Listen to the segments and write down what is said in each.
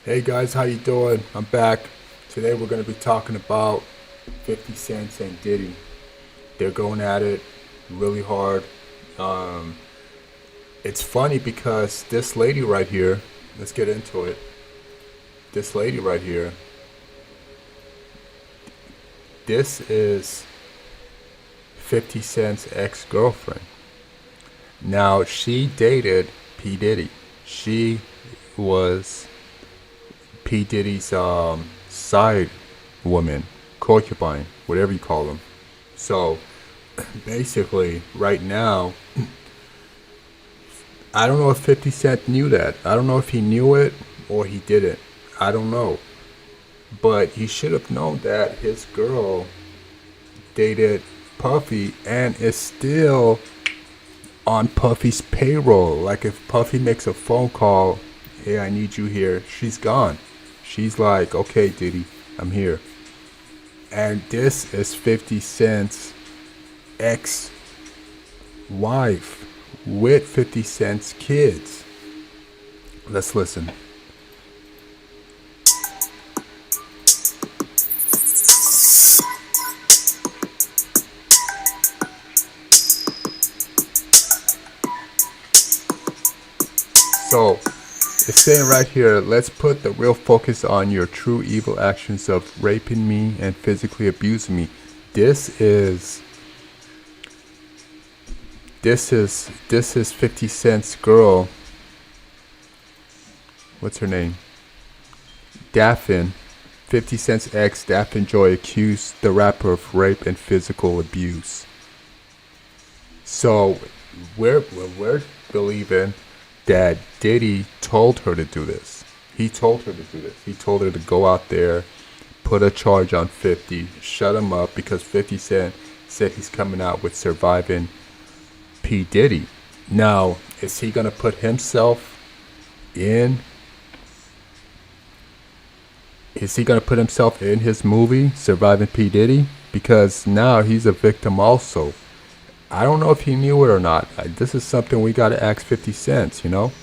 Hey guys, how you doing? I'm back. Today we're going to be talking about 50 Cent and Diddy. They're going at it really hard. Um, it's funny because this lady right here, let's get into it. This lady right here, this is 50 Cent's ex-girlfriend. Now, she dated P-Diddy. She was P-Diddy's side woman, concubine, whatever you call them. So basically, right now, I don't know if 50 Cent knew that. I don't know if he knew it or he didn't. I don't know. But he should have known that his girl dated Puffy and is still on Puffy's payroll. Like if Puffy makes a phone call, hey, I need you here, she's gone. She's like, okay, Diddy, I'm here. And this is 50 Cent's ex-wife with 50 Cent's kids. Let's listen. So, it's saying right here, let's put the real focus on your true evil actions of raping me and physically abusing me. This is 50 Cent's girl. What's her name? Daphne. 50 Cent's ex, Daphne Joy, accused the rapper of rape and physical abuse. So, we're believing that Diddy told her to do this. He told her to do this. He told her to go out there, put a charge on 50, shut him up because 50 Cent said he's coming out with Surviving P. Diddy. Now, is he going to put himself in? Is he going to put himself in his movie, Surviving P. Diddy? Because now he's a victim also. I don't know if he knew it or not. This is something we got to ask 50 Cent, you know?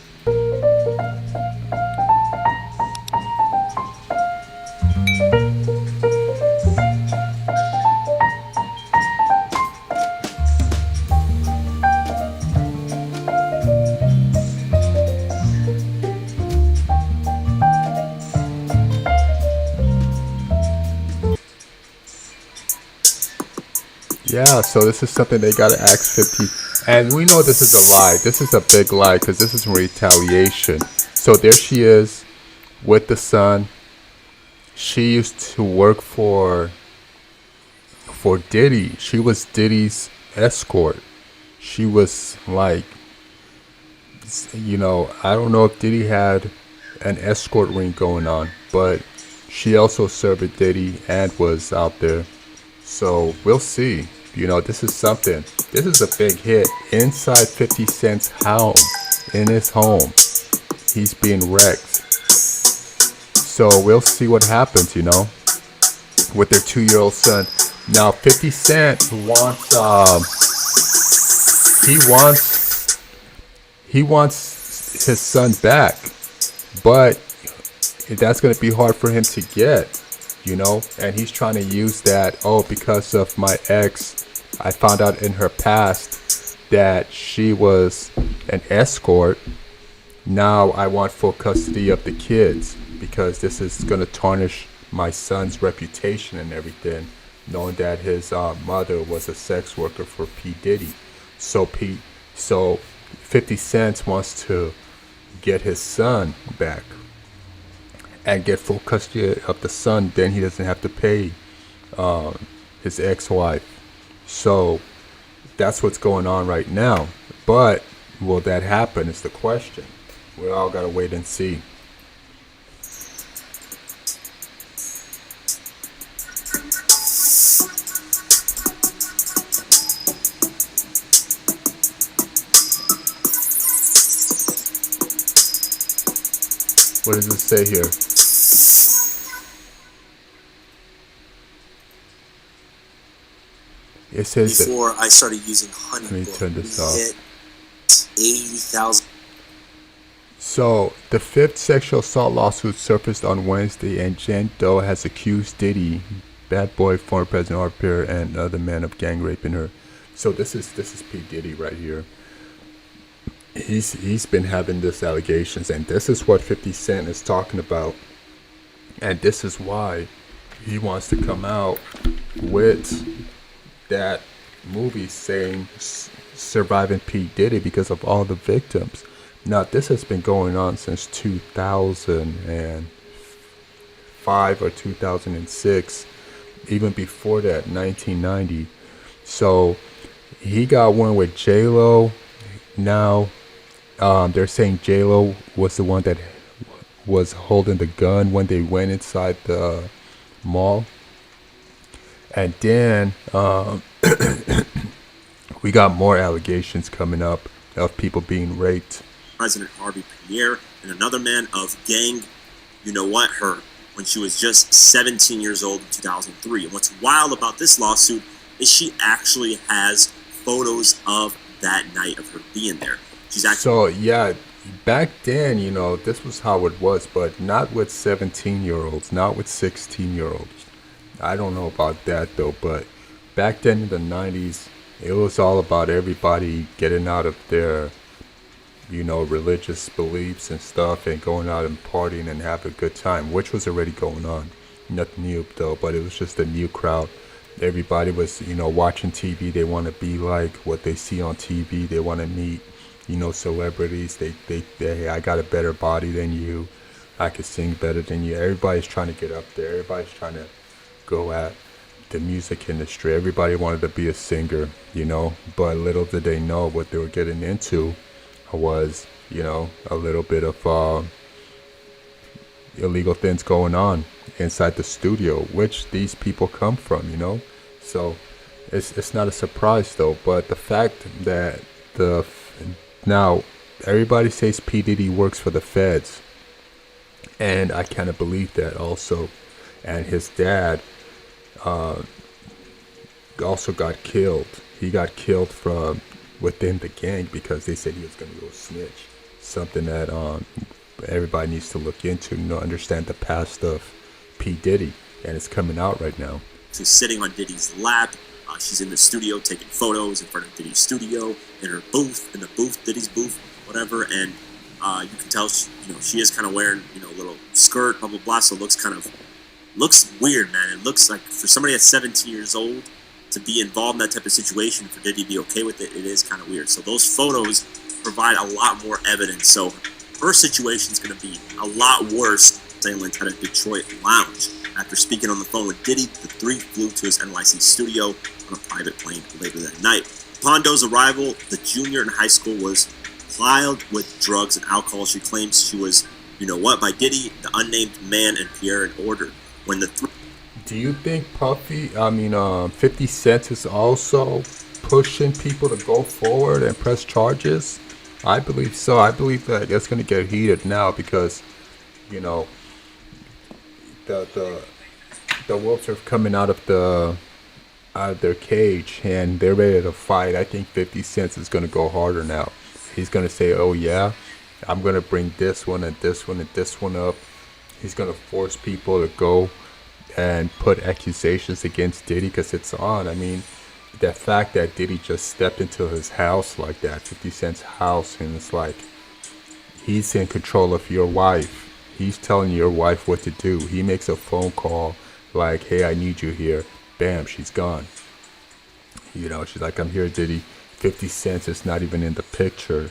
Yeah, so this is something they gotta ask 50. And we know this is a lie. This is a big lie because this is retaliation. So there she is with the son. She used to work for Diddy. She was Diddy's escort. She was like, you know, I don't know if Diddy had an escort ring going on, but she also served Diddy and was out there. So we'll see. You know, this is something. This is a big hit inside 50 Cent's home. In his home, he's being wrecked. So we'll see what happens, you know, with their 2-year-old son. Now 50 Cent wants he wants his son back, but that's going to be hard for him to get, and he's trying to use that. Oh, because of my ex, I found out in her past that she was an escort. Now I want full custody of the kids because this is going to tarnish my son's reputation and everything, knowing that his mother was a sex worker for P-Diddy. So 50 Cent wants to get his son back and get full custody of the son. Then he doesn't have to pay his ex-wife. So that's what's going on right now. But will that happen is the question. We all gotta wait and see. What does it say here? It says that. Before I started using Let me Honeybook, turn we this off. hit 80,000. So, the fifth sexual assault lawsuit surfaced on Wednesday, and Jane Doe has accused Diddy, Bad Boy, former President Harper, and other men of gang raping her. So this is P Diddy right here. He's been having this allegations, and this is what 50 Cent is talking about, and this is why he wants to come out with that movie saying surviving P Diddy because of all the victims. Now, this has been going on since 2005 or 2006, even before that, 1990. So he got one with J-Lo. Now, they're saying J-Lo was the one that was holding the gun when they went inside the mall. And then we got more allegations coming up of people being raped. President Harvey Pierre and another man of gang, her, when she was just 17 years old in 2003. And what's wild about this lawsuit is she actually has photos of that night of her being there. She's actually. So, yeah, back then, this was how it was, but not with 17-year-olds, not with 16-year-olds. I don't know about that, though, but back then in the 90s, it was all about everybody getting out of their religious beliefs and stuff and going out and partying and having a good time, which was already going on. Nothing new though, but it was just a new crowd. Everybody was, watching TV. They want to be like what they see on TV. They want to meet, celebrities. They, hey, I got a better body than you. I can sing better than you. Everybody's trying to get up there. Everybody's trying to go at the music industry. Everybody wanted to be a singer, but little did they know what they were getting into was, a little bit of illegal things going on inside the studio, which these people come from, So it's not a surprise though. But the fact that now everybody says P Diddy works for the feds, and I kind of believe that also. And his dad also got killed. He got killed from within the gang because they said he was going to go snitch. Something that everybody needs to look into, understand the past of P. Diddy, and it's coming out right now. She's sitting on Diddy's lap. She's in the studio taking photos in front of Diddy's studio, in her booth, Diddy's booth, whatever. And you can tell she is kind of wearing a little skirt, blah blah blah. So it looks weird, man. It looks like for somebody that's 17 years old to be involved in that type of situation, for Diddy to be okay with it, it is kind of weird. So those photos provide a lot more evidence. So her situation is going to be a lot worse. At a Detroit lounge. After speaking on the phone with Diddy, the three flew to his NYC studio on a private plane later that night. Upon Doe's arrival, the junior in high school was plied with drugs and alcohol. She claims she was, by Diddy, the unnamed man, and Pierre in order. When the Do you think 50 Cent is also pushing people to go forward and press charges? I believe so. I believe that it's going to get heated now because, the wolves are coming out of their cage and they're ready to fight. I think 50 Cent is going to go harder now. He's going to say, oh yeah, I'm going to bring this one and this one and this one up. he's gonna force people to go and put accusations against Diddy because it's on. I mean, the fact that Diddy just stepped into his house like that, 50 Cent's house, and it's like he's in control of your wife. He's telling your wife what to do. He makes a phone call like, "Hey, I need you here." Bam, she's gone. You know, she's like, "I'm here, Diddy." 50 Cent is not even in the picture,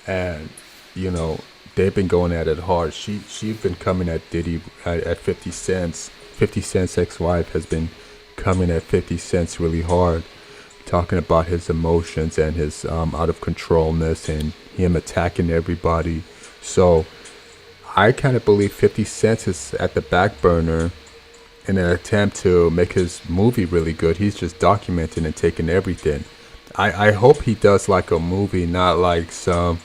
and you know they've been going at it hard. She's been coming at Diddy at 50 Cents. 50 Cent's ex-wife has been coming at 50 Cents really hard, talking about his emotions and his out of controlness and him attacking everybody. So I kind of believe 50 Cent is at the back burner in an attempt to make his movie really good. He's just documenting and taking everything. I hope he does like a movie, not like some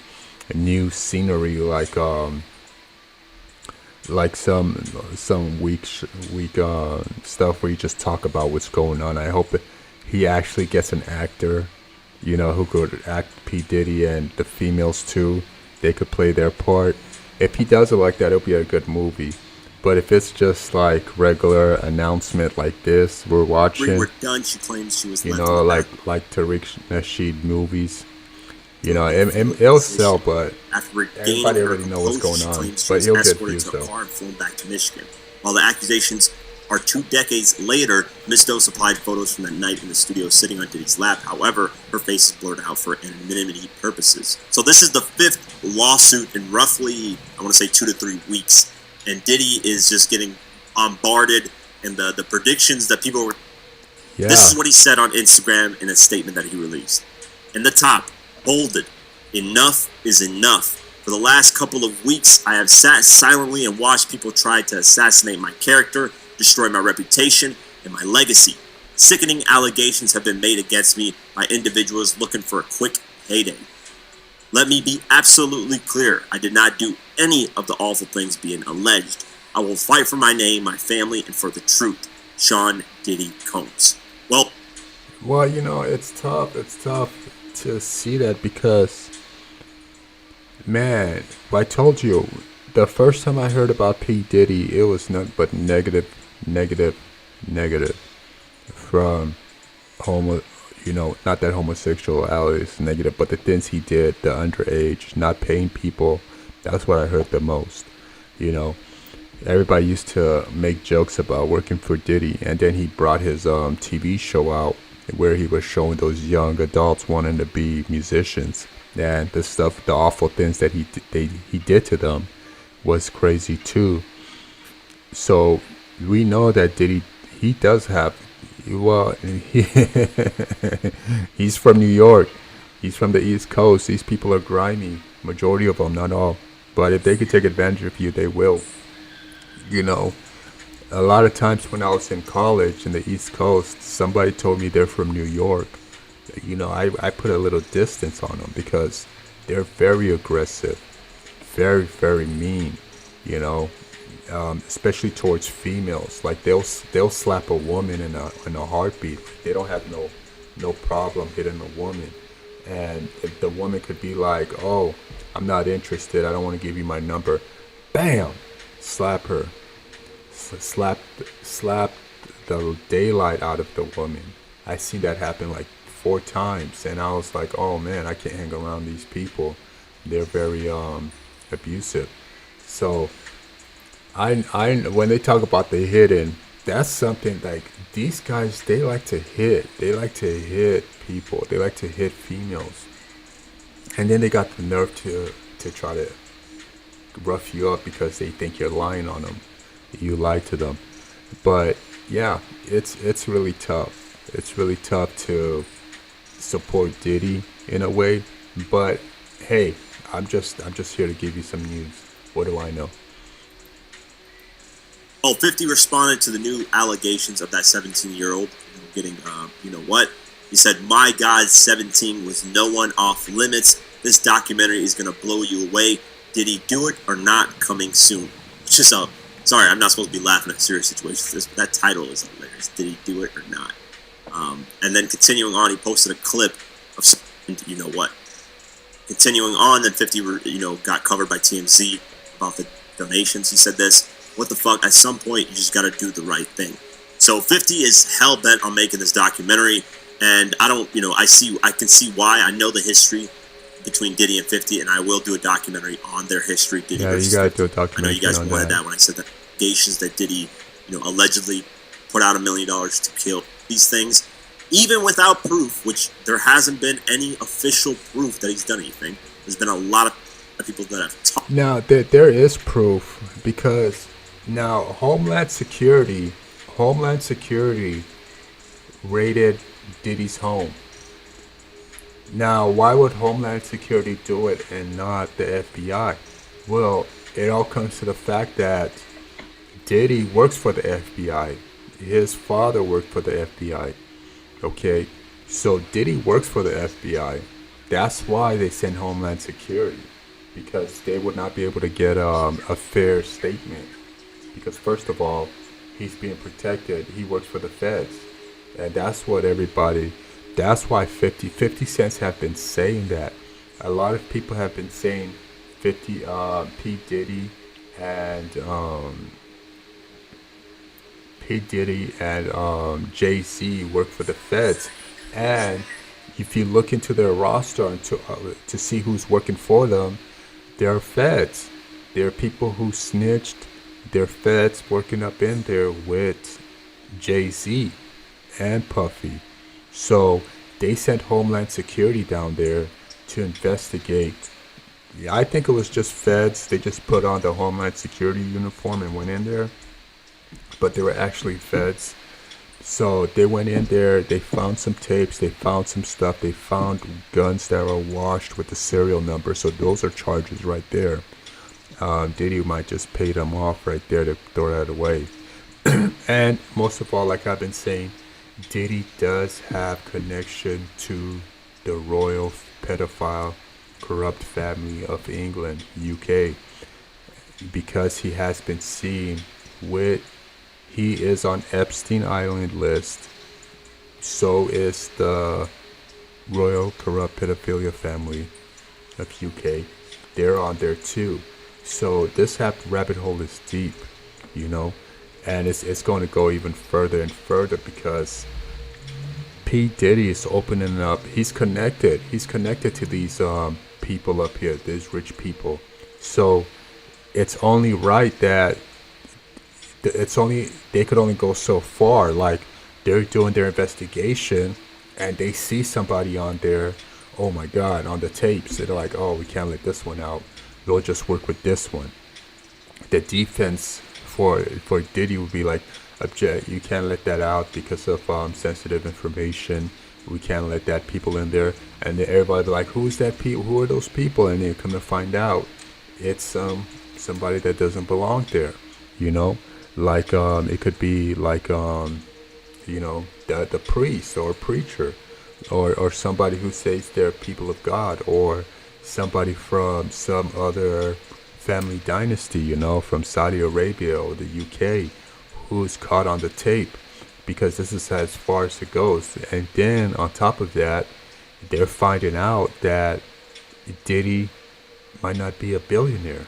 new scenery, like some weak stuff where you just talk about what's going on. I hope that he actually gets an actor, you know, who could act P-Diddy and the females too. They could play their part. If he does it like that, it'll be a good movie. But if it's just like regular announcement like this, we're watching. We're done. She claims she was you left know, in the like back like Tariq Nasheed movies. You know, it'll sell, but after regaining everybody her already know what's composure. going She on. claims she But was he'll get escorted views to a though. car and flown back to Michigan. While the accusations are 2 decades later, Miss Doe supplied photos from that night in the studio sitting on Diddy's lap. However, her face is blurred out for anonymity purposes. So this is the 5th lawsuit in roughly, I want to say 2 to 3 weeks. And Diddy is just getting bombarded. And the predictions that people were... Yeah. This is what he said on Instagram in a statement that he released. In the top, bolded, "Enough is enough. For the last couple of weeks, I have sat silently and watched people try to assassinate my character, destroy my reputation, and my legacy. Sickening allegations have been made against me by individuals looking for a quick heyday. Let me be absolutely clear. I did not do any of the awful things being alleged. I will fight for my name, my family, and for the truth. Sean Diddy Combs." Well, you know, it's tough. It's tough to see that because, man, I told you, the first time I heard about P. Diddy, it was nothing but negative, negative, negative from homo. You know, not that homosexuality is negative, but the things he did, the underage, not paying people, that's what I heard the most. You know, everybody used to make jokes about working for Diddy, and then he brought his TV show out where he was showing those young adults wanting to be musicians, and the stuff, the awful things that he did to them was crazy too. So we know that Diddy, he does have, well, he's from New York, he's from the East Coast. These people are grimy, majority of them, not all, but if they could take advantage of you, they will. You know, a lot of times when I was in college in the East Coast, somebody told me they're from New York. You know, I put a little distance on them because they're very aggressive, very, very mean, you know, especially towards females. Like they'll slap a woman in a heartbeat. They don't have no problem hitting a woman. And if the woman could be like, "Oh, I'm not interested. I don't want to give you my number." Bam! Slap her. Slap the daylight out of the woman. I seen that happen like 4 times, and I was like, "Oh man, I can't hang around these people. They're very abusive." So I when they talk about the hitting, that's something like these guys. They like to hit. They like to hit people. They like to hit females, and then they got the nerve to try to rough you up because they think you're lying on them. You lied to them. But yeah, it's really tough. It's really tough to support Diddy in a way. But hey, I'm just here to give you some news. What do I know? Well, 50 responded to the new allegations of that 17-year-old getting, you know what? He said, "My God, 17 was no one off limits. This documentary is going to blow you away. Did he do it or not? Coming soon." Which is sorry, I'm not supposed to be laughing at serious situations. That title is hilarious. Did he do it or not? And then continuing on, he posted a clip of you know what? Continuing on, then 50, got covered by TMZ about the donations. He said this: what the fuck? At some point, you just got to do the right thing. So 50 is hell bent on making this documentary, and I don't, I can see why. I know the history between Diddy and 50, and I will do a documentary on their history, Diddy Yeah, you versus gotta do 50. a I know you documentary guys on wanted that. that when I said that allegations that Diddy, allegedly put out $1 million to kill these things, even without proof, which there hasn't been any official proof that he's done anything. There's been a lot of people that have talked. Now there is proof because now Homeland Security raided Diddy's home. Now, why would Homeland Security do it and not the FBI? Well, it all comes to the fact that Diddy works for the FBI. His father worked for the FBI. Okay, so Diddy works for the FBI. That's why they send Homeland Security, because they would not be able to get a fair statement. Because first of all, he's being protected. He works for the feds, and that's what everybody. That's why 50 cents have been saying that. A lot of people have been saying 50 P Diddy and Jay Z work for the feds, and if you look into their roster and to see who's working for them, they're feds. They're people who snitched. They're feds working up in there with Jay Z and Puffy. So they sent Homeland Security down there to investigate. Yeah, I think it was just feds. They just put on the Homeland Security uniform and went in there, but they were actually feds. So they went in there, they found some tapes, they found some stuff, they found guns that were washed with the serial number. So those are charges right there. Diddy might just pay them off right there to throw that away. And most of all, like I've been saying, Diddy does have connection to the royal pedophile corrupt family of England, UK, because he has been seen with, he is on Epstein Island list. So is the royal corrupt pedophilia family of UK. They're on there too. So this rabbit hole is deep, you know, and it's going to go even further and further because P Diddy is opening up. He's connected. He's connected to these people up here, these rich people. So it's only right that they could only go so far. Like they're doing their investigation, and they see somebody on there. Oh my God, on the tapes, they're like, oh, we can't let this one out. We'll just work with this one. The defense for Diddy would be like, object, you can't let that out because of sensitive information. We can't let that people in there. And then everybody be like, who's that people? Who are those people? And they come to find out it's somebody that doesn't belong there. You know, like it could be like the priest or preacher, or somebody who says they're people of God, or somebody from some other family dynasty, from Saudi Arabia or the UK, who's caught on the tape, because this is as far as it goes. And then on top of that, they're finding out that Diddy might not be a billionaire.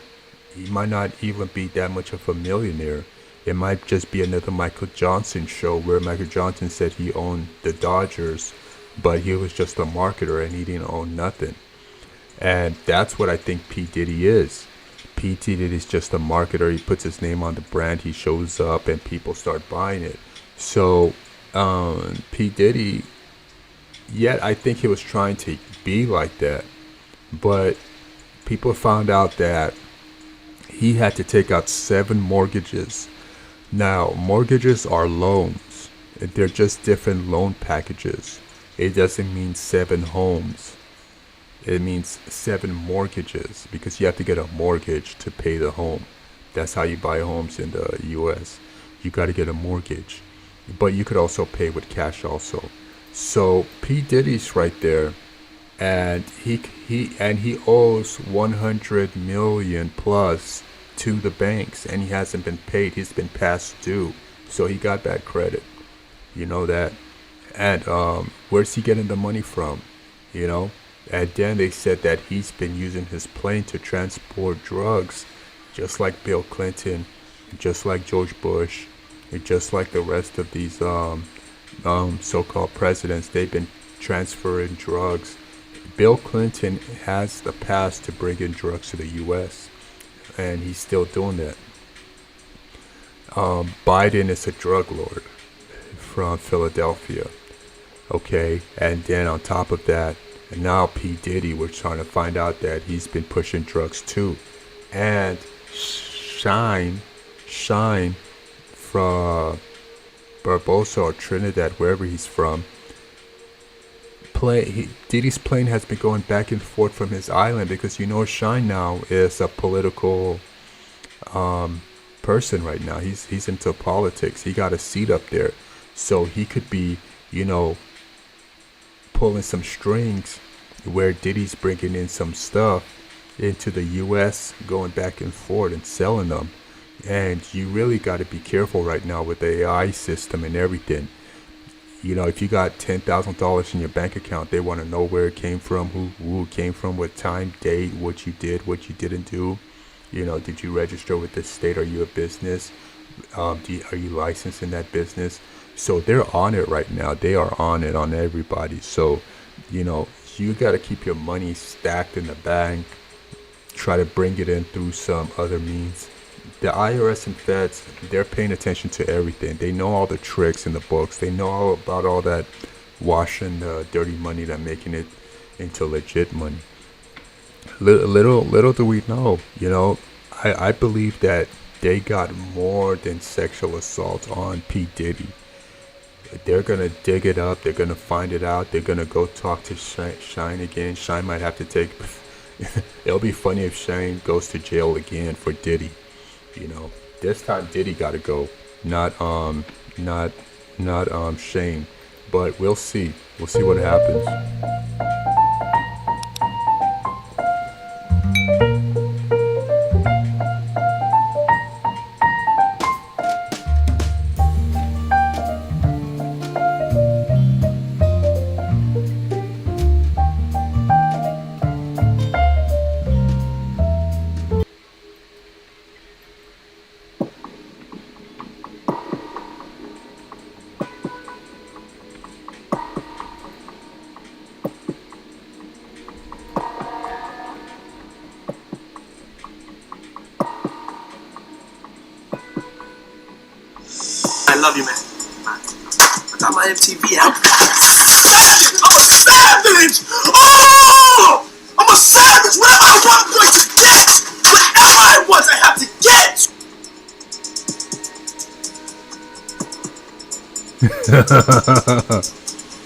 He might not even be that much of a millionaire. It might just be another Michael Johnson show where Michael Johnson said he owned the Dodgers, but he was just a marketer and he didn't own nothing. And that's what I think P. Diddy is. P. Diddy is just a marketer. He puts his name on the brand. He shows up and people start buying it. So P. Diddy, yet I think he was trying to be like that. But people found out that he had to take out 7 mortgages. Now, mortgages are loans. They're just different loan packages. It doesn't mean 7 homes. It means 7 mortgages, because you have to get a mortgage to pay the home. That's how you buy homes in the US. You got to get a mortgage. But you could also pay with cash also. So P. Diddy's right there, and he owes 100 million plus to the banks, and he hasn't been paid. He's been past due. So he got bad credit. You know that. And where's he getting the money from? And then they said that he's been using his plane to transport drugs, just like Bill Clinton just like George Bush, and just like the rest of these so-called presidents. They've been transferring drugs. Bill Clinton has the past to bring in drugs to the U.S., and he's still doing that. Biden is a drug lord from Philadelphia. Okay, and then on top of that, and now P-Diddy, we're trying to find out that he's been pushing drugs too. And Shine from Barbosa or Trinidad, wherever he's from, Diddy's plane has been going back and forth from his island because Shine now is a political person right now. He's into politics. He got a seat up there, so he could be pulling some strings where Diddy's bringing in some stuff into the U.S., going back and forth and selling them. And you really got to be careful right now with the AI system and everything. If you got $10,000 in your bank account, they want to know where it came from, who it came from, what time, date, what you did, what you didn't do. Did you register with the state? Are you a business? Are you licensed in that business? So they're on it right now. They are on it on everybody. So, you got to keep your money stacked in the bank. Try to bring it in through some other means. The IRS and feds, they're paying attention to everything. They know all the tricks in the books. They know all about all that washing the dirty money, that making it into legit money. Little do we know, I believe that they got more than sexual assault on P. Diddy. They're going to dig it up. They're going to find it out. They're going to go talk to Shine again. Shine might have to take... It'll be funny if Shine goes to jail again for Diddy. This time Diddy got to go, not Shane. But we'll see. We'll see what happens. I love you, man. I got my MTV out. Savage! I'm a savage! Oh! I'm a savage! Whatever I want, I'm going to get! Whatever I want, I have to get!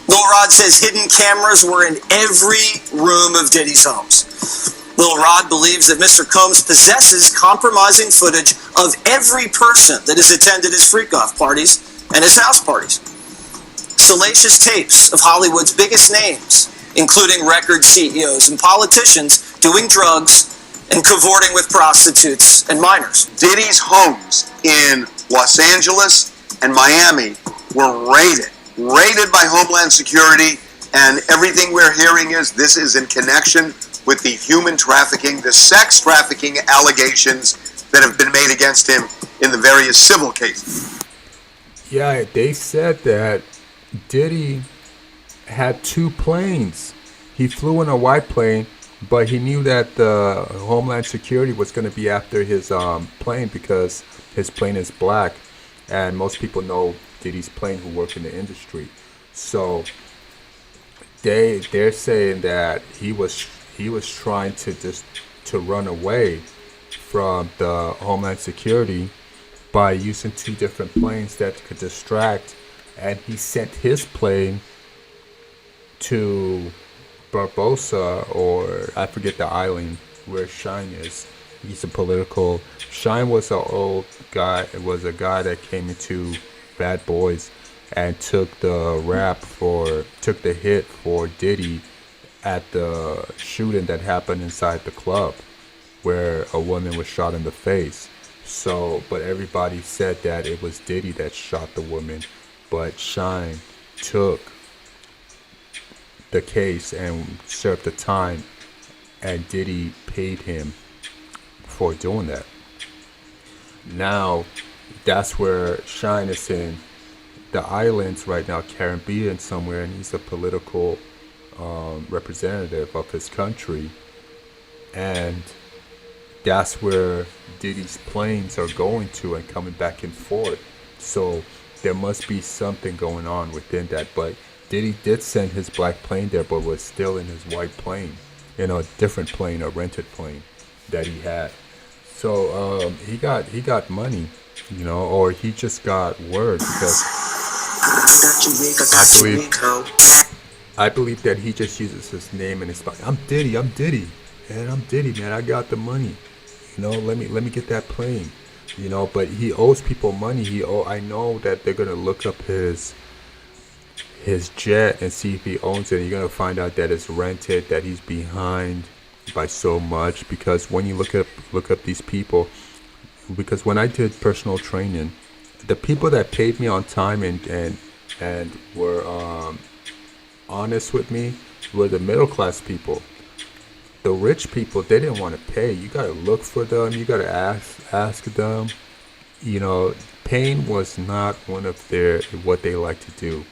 Lil Rod says hidden cameras were in every room of Diddy's homes. Lil Rod believes that Mr. Combs possesses compromising footage of every person that has attended his freak-off parties and his house parties. Salacious tapes of Hollywood's biggest names, including record CEOs and politicians, doing drugs and cavorting with prostitutes and minors. Diddy's homes in Los Angeles and Miami were raided by Homeland Security, and everything we're hearing is this is in connection with the human trafficking, the sex trafficking allegations that have been made against him in the various civil cases. Yeah, they said that Diddy had 2 planes. He flew in a white plane, but he knew that the Homeland Security was going to be after his plane because his plane is black, and most people know Diddy's plane who work in the industry. So they're saying that he was trying to run away from the Homeland Security by using 2 different planes that could distract, and he sent his plane to Barbosa, or I forget the island where Shine is. He's a political... Shine was an old guy. It was a guy that came into Bad Boys and took the hit for Diddy at the shooting that happened inside the club where a woman was shot in the face. So, but everybody said that it was Diddy that shot the woman, but Shine took the case and served the time, and Diddy paid him for doing that. Now, that's where Shine is in the islands right now, Caribbean somewhere, and he's a political representative of his country, and that's where Diddy's planes are going to and coming back and forth. So there must be something going on within that. But Diddy did send his black plane there, but was still in his white plane, in a different plane, a rented plane that he had. So he got money, or he just got word because I believe that he just uses his name and his I'm Diddy, and I'm Diddy, man. I got the money. Let me get that plane. But he owes people money. I know that they're gonna look up his jet and see if he owns it. You're gonna find out that it's rented, that he's behind by so much. Because when you look up these people, because when I did personal training, the people that paid me on time and were honest with me were the middle class people. The rich people, they didn't want to pay. You gotta look for them. You gotta ask them. Paying was not one of what they like to do.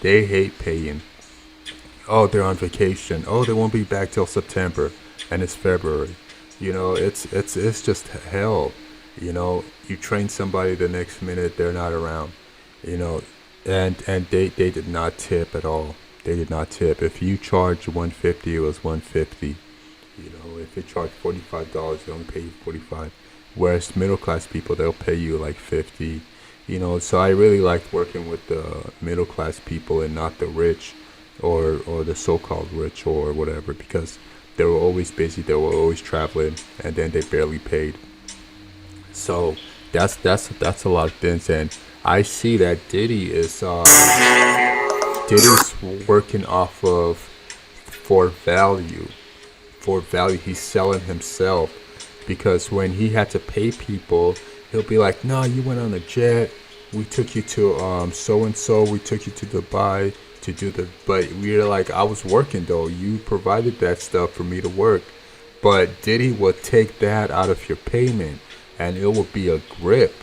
They hate paying. Oh, they're on vacation. Oh, they won't be back till September, and it's February. It's just hell. You train somebody, the next minute they're not around. And they did not tip at all. They did not tip. If you charge $150, it was $150. If they charge $45, they only pay you $45. Whereas middle class people, they'll pay you like $50. So I really liked working with the middle class people and not the rich, or the so-called rich or whatever, because they were always busy, they were always traveling, and then they barely paid. So that's a lot of things, and I see that Diddy's working off of for value. He's selling himself, because when he had to pay people, he'll be like, "No, you went on a jet. We took you to so and so. We took you to Dubai to do the." But we're like, "I was working though. You provided that stuff for me to work." But Diddy would take that out of your payment, and it would be a grip.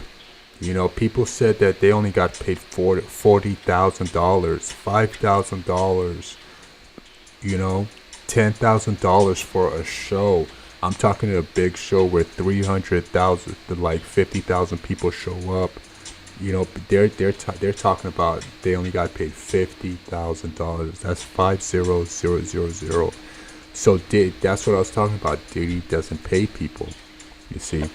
People said that they only got paid $40,000, $5,000. $10,000 for a show. I'm talking a big show where 300,000 to like 50,000 people show up. They're talking about they only got paid $50,000. That's 50,000. So that's what I was talking about. Diddy doesn't pay people. You see.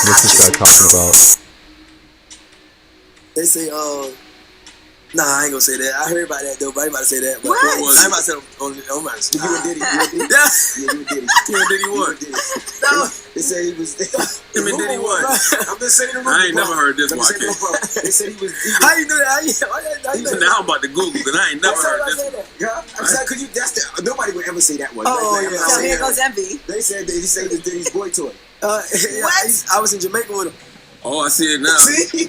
What's this guy talking about? They say, nah, I ain't gonna say that. I heard about that though, but I ain't about to say that. But What was I ain't it? about to say on my. You and Diddy. Yeah. Yeah, you and Diddy. You and Diddy what? No. They say he was. Him and Diddy what? I'm just saying the rumor. I ain't never heard this I'm one. saying the rumor. They said he was. How you know that? How you know that? Now I'm about to Google because I ain't never heard this one. Yeah, I'm saying, cause nobody would ever say that one. Oh, Like, yeah. I'm So not here saying goes that. Envy. They said he said it was Diddy's boy toy. What? I was in Jamaica with him. Oh, I see it now. See?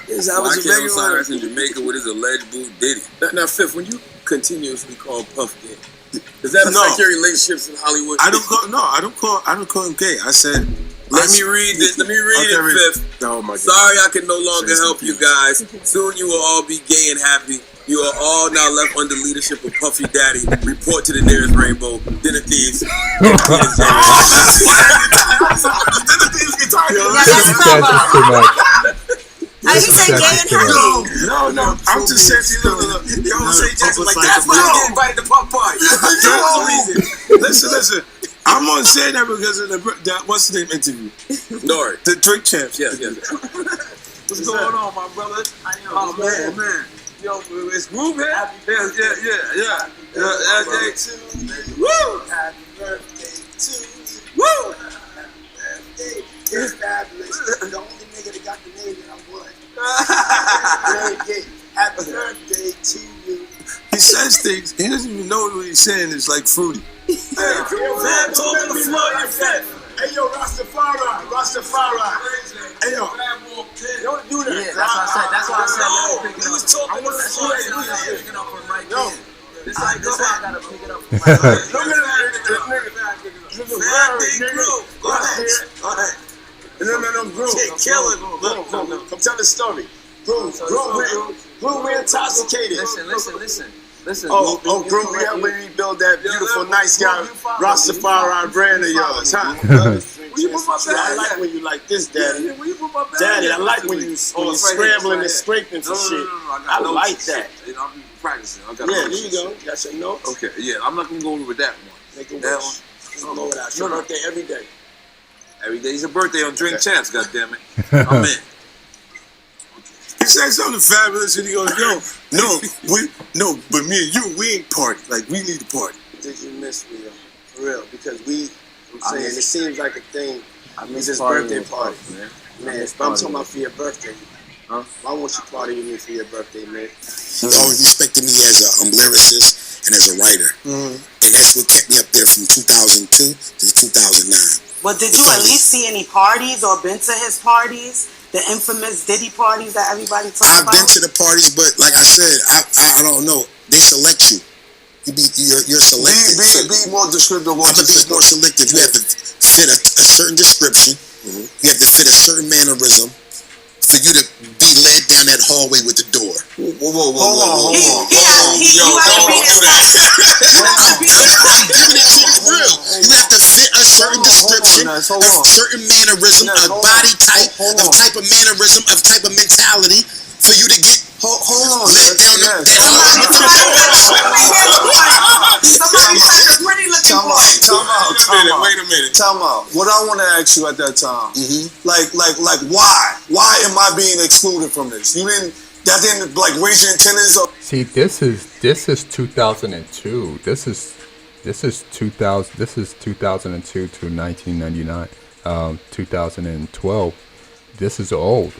Yes, I was in Michael Jamaica Cyrus with in Jamaica with his alleged boo Diddy. Now, Fifth, when you continuously call Puff gay, does that affect your relationships in Hollywood? I don't call him gay. I said, Let me read this. Let me read it, Fifth. Oh my God. Sorry I can no longer help you guys. Soon you will all be gay and happy. You are all now left under leadership of Puffy Daddy. Report to the nearest rainbow. Dinner thieves. That's just too much. Are you saying gay and happy? No. I'm just saying, look. Yo, say Jackson like that's why I get invited to Pop Party. That's the whole reason. Listen. I'm gonna say that because of the what's the name interview? Nori. The Drink Champs. Yes. What's going on, my brother? Oh, man. Yo, it's groove here? Yeah. Woo! Happy birthday to you. Woo! Happy birthday. It's fabulous. The only nigga that got the name that I won. Happy birthday to you. He says things. He doesn't even know what he's saying. It's like fruity. Hey, man, talk on the floor, you fit. Hey, yo, Rastafari. Hey, yo. Don't do that. Yeah, that's why I said No, let me pick it he up. was talking on the floor. I gotta pick it up from right Yo. there. This I gotta pick it up from right there. No, Fat Big Groove. Go ahead. Go ahead. No, Groove. Kill it. Look, come tell the story. Groove, we're intoxicated. Listen. Groove, we helped rebuild that beautiful, nice guy, Rastafari brand of yours, huh? I like when you like this, Daddy. Daddy, I like when you scrambling and scraping for shit. I like that. I'll be practicing. Yeah, there you go. Got your notes. Okay, yeah, I'm not gonna go over with that one. Make a That wish. one. Go without your birthday every day. Every day's a birthday on Drink Champs, goddammit. I'm in. He said something fabulous and he goes, but me and you, we ain't party. Like, we need to party. Did you miss me, for real? Because I'm saying, it seems like a thing. It's his birthday party. Man, I'm talking about for your birthday. Huh? Why won't you party with me for your birthday, man? He always respected me as a lyricist and as a writer. And that's what kept me up there from 2002 to 2009. But did you at least see any parties or been to his parties? The infamous Diddy parties that everybody talks about? I've been to the parties, but like I said, I don't know. They select you. You're selected. Be more descriptive. I'm going to be more selective. You have to fit a certain description. You have to fit a certain mannerism for you to be led down that hallway with the door. Hold on. Real. You have to fit a certain description, a certain mannerism, a body type, a type of mannerism, a type of mentality for you to get led down that Somebody said a pretty looking boy. Wait a minute. Time out. What I want to ask you at that time, like, why? Why am I being excluded from this? That didn't like raise your antennas up. See, this is 2002. This is 2002 to 1999. 2012. This is old.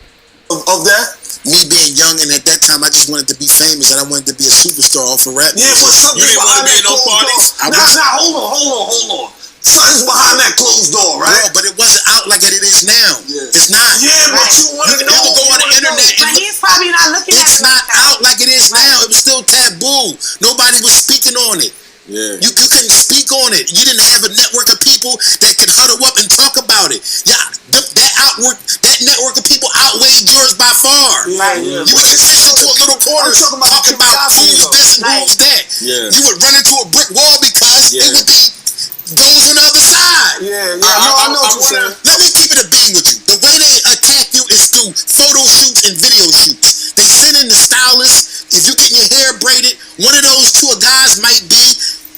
Of that? Me being young, and at that time I just wanted to be famous and I wanted to be a superstar off of rap. Yeah, but something's behind that closed door. Now, hold on. Something's behind that closed door, right? No, but it wasn't out like it is now. Yeah. It's not. Yeah, but you want to know. You go on the internet. But he's probably not looking at it. It's not out like it is now. It was still taboo. Nobody was speaking on it. Yeah. You couldn't speak on it. You didn't have a network of people that could huddle up and talk about it. Yeah, that network of people outweighed yours by far. Right. You would get sent into a little corner talking about who's this and who's that. Yeah. You would run into a brick wall because it would be those on the other side. Yeah. I know what you're saying. Let me keep it a beam with you. The way they attack you is through photo shoots and video shoots. They send in the stylist. If you getting your hair braided, one of those two guys might be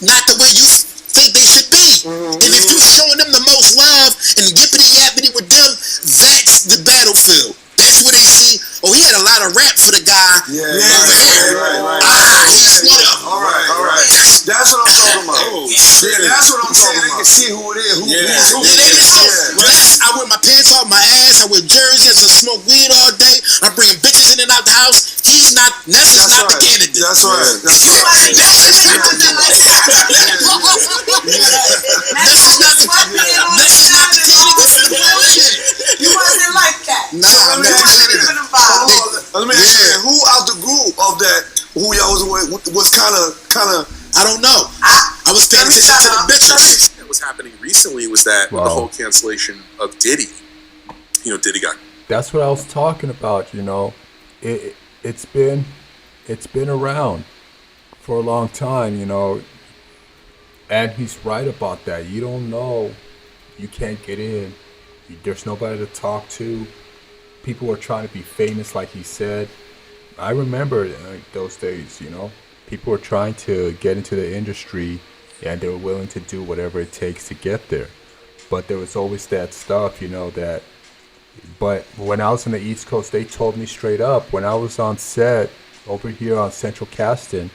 not the way you think they should be. And if you showing them the most love and yippity yappity with them, that's the battlefield. That's where they see, he had a lot of rap for the guy over here. Right. He's one of them. All right. That's what I'm talking about. That's what I'm talking about. They can see who it is. Who I wear my pants off my ass. I wear jerseys. I smoke weed all day. I'm bringing bitches in and out the house. Nessa's not the candidate. That's right. Nessa's not the candidate for the bullshit. You wasn't like that. Nah, Let me ask you, who out the group of that, who y'all was with, was kind of, I don't know. I was paying attention to the bitches. What was happening recently was that the whole cancellation of Diddy. Diddy got. That's what I was talking about. It's been around for a long time. And he's right about that. You don't know. You can't get in. There's nobody to talk to. People were trying to be famous, like he said. I remember those days, People were trying to get into the industry, and they were willing to do whatever it takes to get there. But there was always that stuff, that... But when I was on the East Coast, they told me straight up, when I was on set over here on Central Casting,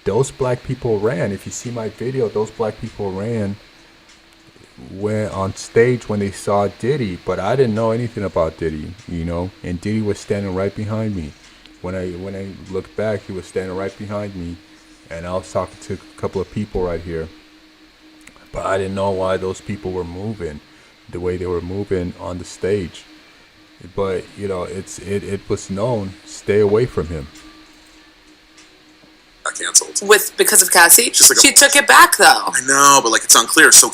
those black people ran. If you see my video, those black people ran when on stage when they saw Diddy, but I didn't know anything about Diddy, and Diddy was standing right behind me. When I looked back, he was standing right behind me, and I was talking to a couple of people right here, but I didn't know why those people were moving the way they were moving on the stage. But it was known, stay away from him. got canceled. Because of Cassie? Just like she took it back, though. I know, but like it's unclear. So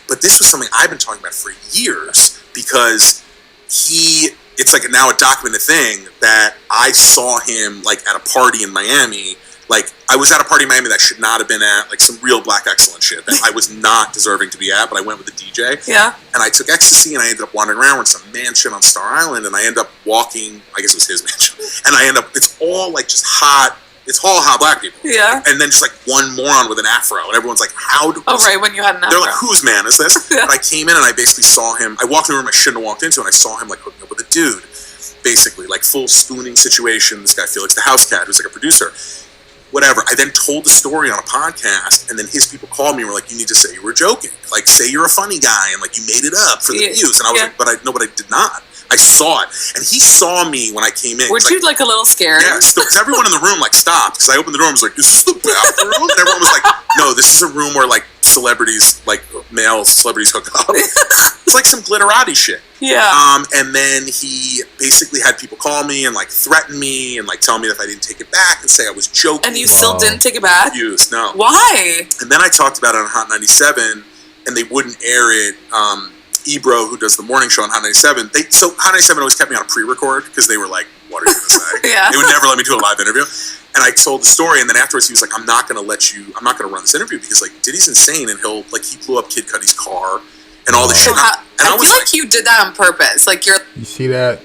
but this was something I've been talking about for years because it's like now a documented thing that I saw him like at a party in Miami. Like I was at a party in Miami that I should not have been at, like some real black excellence shit that I was not deserving to be at, but I went with the DJ. Yeah. And I took ecstasy and I ended up wandering around with some mansion on Star Island and I ended up walking, I guess it was his mansion, and I end up, it's all like just hot, it's all hot black people. Yeah. And then just like one moron with an afro and everyone's like, right, when you had an afro. They're like, whose man is this? Yeah. And I came in and I basically saw him, I walked in a room I shouldn't have walked into and I saw him like hooking up with a dude, basically, like full spooning situation. This guy Felix the House Cat, who's like a producer. Whatever. I then told the story on a podcast, and then his people called me and were like, "You need to say you were joking. Like, say you're a funny guy, and like you made it up for the views." And I was like, "But I did not. I saw it." And he saw me when I came in. Were you like a little scared? Yes. Because everyone in the room like stopped because I opened the door and was like, "Is this the bathroom?" And everyone was like, "No, this is a room where like celebrities, like male celebrities, hook up." It's like some glitterati shit. Yeah. And then he basically had people call me and like threaten me and like tell me that if I didn't take it back and say I was joking. And you still didn't take it back? No. Why? And then I talked about it on Hot 97 and they wouldn't air it. Ebro, who does the morning show on Hot 97, so Hot 97 always kept me on a pre-record because they were like, "What are you going to say?" Yeah. They would never let me do a live interview. And I told the story, and then afterwards he was like, I'm not going to run this interview because like Diddy's insane, and he blew up Kid Cudi's car and all this shit. I feel like you did that on purpose. Like You see that?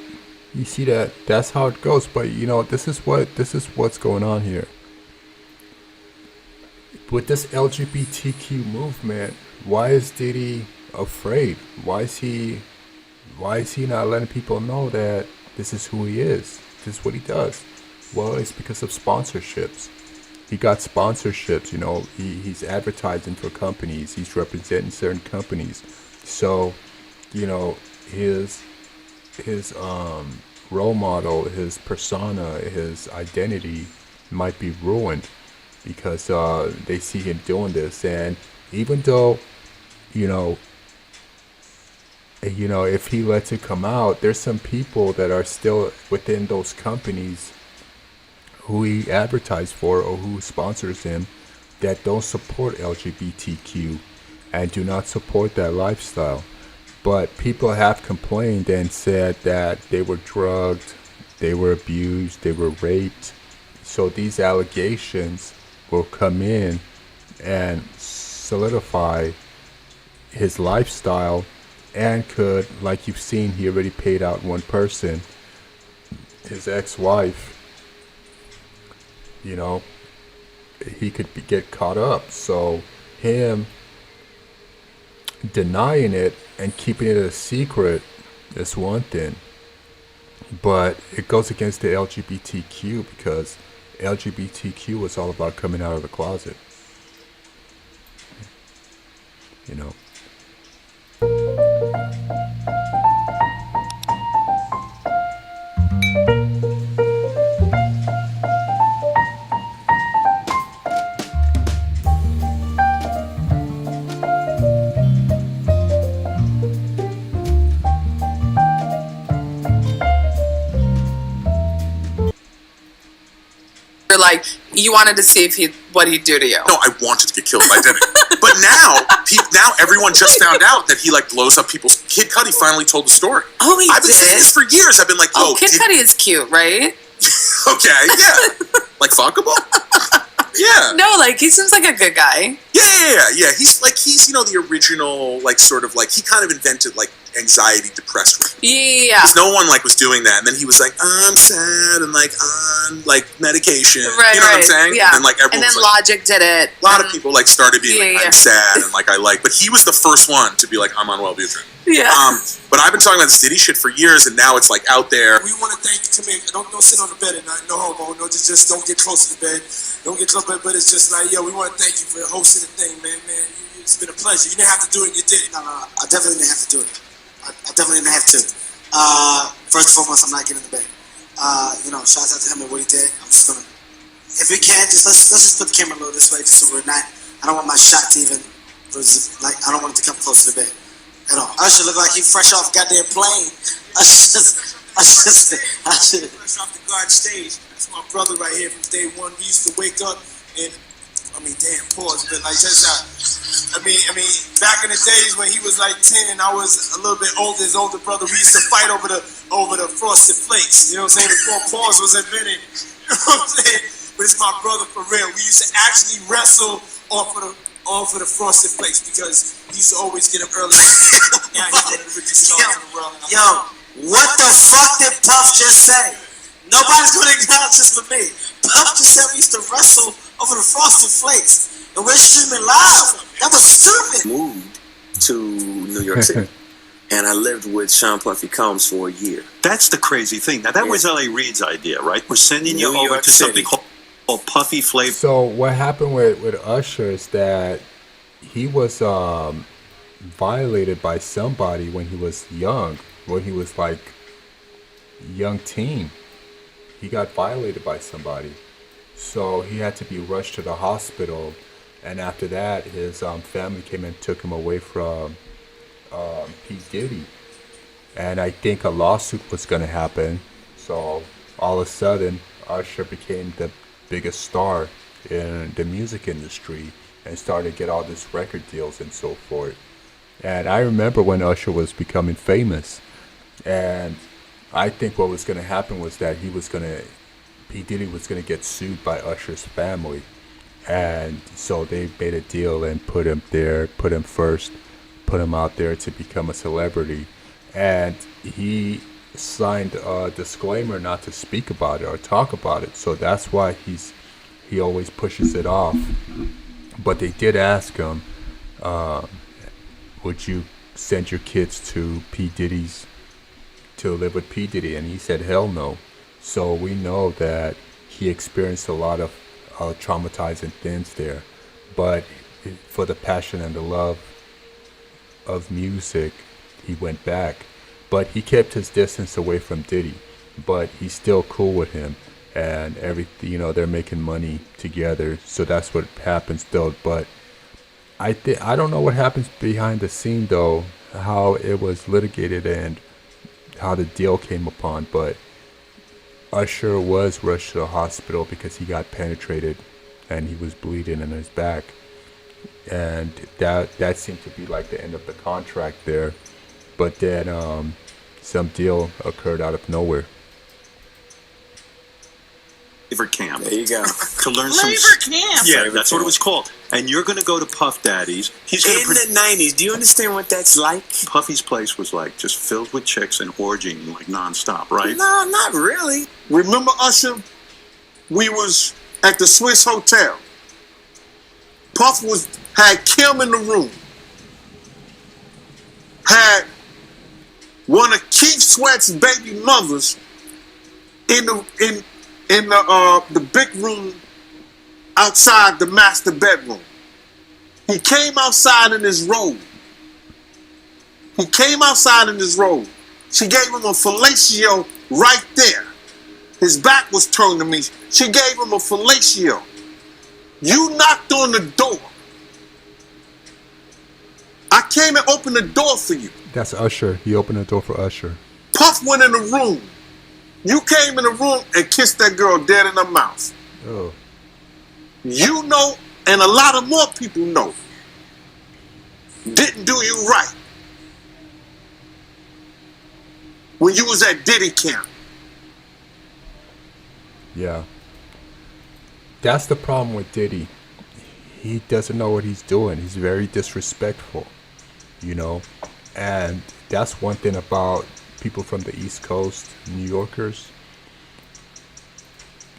That's how it goes. But you know, this is what's going on here. With this LGBTQ movement, why is Diddy afraid? Why is he not letting people know that this is who he is? This is what he does. Well, it's because of sponsorships. He got sponsorships, you know, he's advertising for companies, he's representing certain companies. So, you know, his role model, his persona, his identity might be ruined because they see him doing this. And even though, you know, if he lets it come out, there's some people that are still within those companies who he advertised for or who sponsors him that don't support LGBTQ and do not support that lifestyle. But people have complained and said that they were drugged, they were abused, they were raped. So these allegations will come in and solidify his lifestyle and could, like you've seen, he already paid out one person, his ex-wife. You know, he could get caught up. So him denying it and keeping it a secret is one thing, but it goes against the LGBTQ because LGBTQ is all about coming out of the closet. You know. You're like, you wanted to see what he'd do to you. No, I wanted to get killed, but I didn't. But now everyone just found out that he like blows up people's. Kid Cudi finally told the story. Oh, he I've been saying this for years. I've been like, oh, Kid Cudi is cute, right? Okay, yeah, like fuckable. Yeah. No, like he seems like a good guy. Yeah. He's you know the original like sort of like he kind of invented like anxiety depressed rap. Yeah. Because no one like was doing that, and then he was like, I'm sad and like on like medication. Right. You know what I'm saying? Yeah. And like everyone. And then like, Logic did it. A lot of people like started being like, I'm sad and like I like, but he was the first one to be like, I'm on Wellbutrin. Yeah. But I've been talking about this Diddy shit for years, and now it's like out there. We want to thank you. Come here. Don't sit on the bed at night. No homo. No, just don't get close to the bed. Don't get close to the bed. But it's just like, yo, we want to thank you for hosting the thing, man. It's been a pleasure. You didn't have to do it. You did it. No. I definitely didn't have to do it. I definitely didn't have to. First and foremost, I'm not getting in the bed. You know, shouts out to him and what he did. I'm just gonna, if we can, let's just put the camera a little this way, just so we're not. I don't want my shot to even, like, I don't want it to come close to the bed at all. Usher look like he fresh off a goddamn plane. Fresh off the guard stage. That's my brother right here from day one. We used to wake up And I mean, damn, pause, but like just I mean, back in the days when he was like 10 and I was a little bit older, his older brother, we used to fight over the frosted flakes. You know what I'm saying? Before pause was invented. You know what I'm saying? But it's my brother for real. We used to actually wrestle off of the frosted flakes because he used to always get up early. Yeah, he's one of the richest stars in the world. Yo, what the fuck did Puff just say? Nobody's gonna acknowledge this for me. Puff just said we used to wrestle over the frosted flakes. And we're streaming live. That was stupid. Moved to New York City. And I lived with Sean Puffy Combs for a year. That's the crazy thing. Now, that was L.A. Reid's idea, right? We're sending you over to something called Puffy Flavor. So what happened with Usher is that he was violated by somebody when he was young, when he was like young teen. He got violated by somebody. So he had to be rushed to the hospital. And after that, his family came and took him away from P-Diddy. And I think a lawsuit was going to happen. So all of a sudden, Usher became the biggest star in the music industry and started to get all these record deals and so forth. And I remember when Usher was becoming famous. And I think what was going to happen was that P-Diddy was going to get sued by Usher's family. And so they made a deal and put him there, put him first, put him out there to become a celebrity. And he signed a disclaimer not to speak about it or talk about it. So that's why he always pushes it off. But they did ask him, would you send your kids to P-Diddy's, to live with P-Diddy? And he said, hell no. So we know that he experienced a lot of traumatizing things there, but for the passion and the love of music, he went back. But he kept his distance away from Diddy, but he's still cool with him, and they're making money together. So that's what happens though. But I don't know what happens behind the scene though, how it was litigated and how the deal came upon, but Usher was rushed to the hospital because he got penetrated and he was bleeding in his back. And that seemed to be like the end of the contract there. But then some deal occurred out of nowhere. Flavor Camp. There you go. To learn Flavor Camp. Yeah, that's what it was called. And you're going to go to Puff Daddy's. He's going In the 90s, do you understand what that's like? Puffy's place was like just filled with chicks and orgying like nonstop, right? No, not really. Remember, Usher? We was at the Swiss Hotel. Puff had Kim in the room. Had one of Keith Sweat's baby mothers in the big room outside the master bedroom. He came outside in his robe. She gave him a fellatio right there. His back was turned to me. She gave him a fellatio. You knocked on the door. I came and opened the door for you. That's Usher. He opened the door for Usher. Puff went in the room. You came in the room and kissed that girl dead in her mouth. Oh. You know, and a lot of more people know. Didn't do you right. When you was at Diddy camp. Yeah. That's the problem with Diddy. He doesn't know what he's doing. He's very disrespectful, And that's one thing about people from the East Coast, New Yorkers.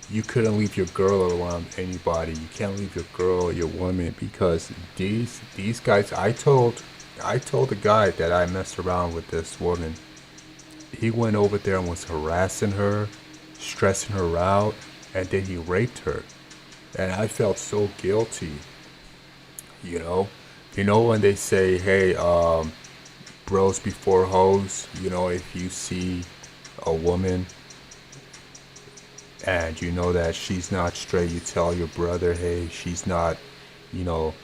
You couldn't leave your girl around anybody. You can't leave your girl, your woman, because these guys. I told the guy that I messed around with this woman. He went over there and was harassing her, stressing her out, and then he raped her. And I felt so guilty. When they say, hey, bros before hoes, if you see a woman and you know that she's not straight, you tell your brother, hey, she's not,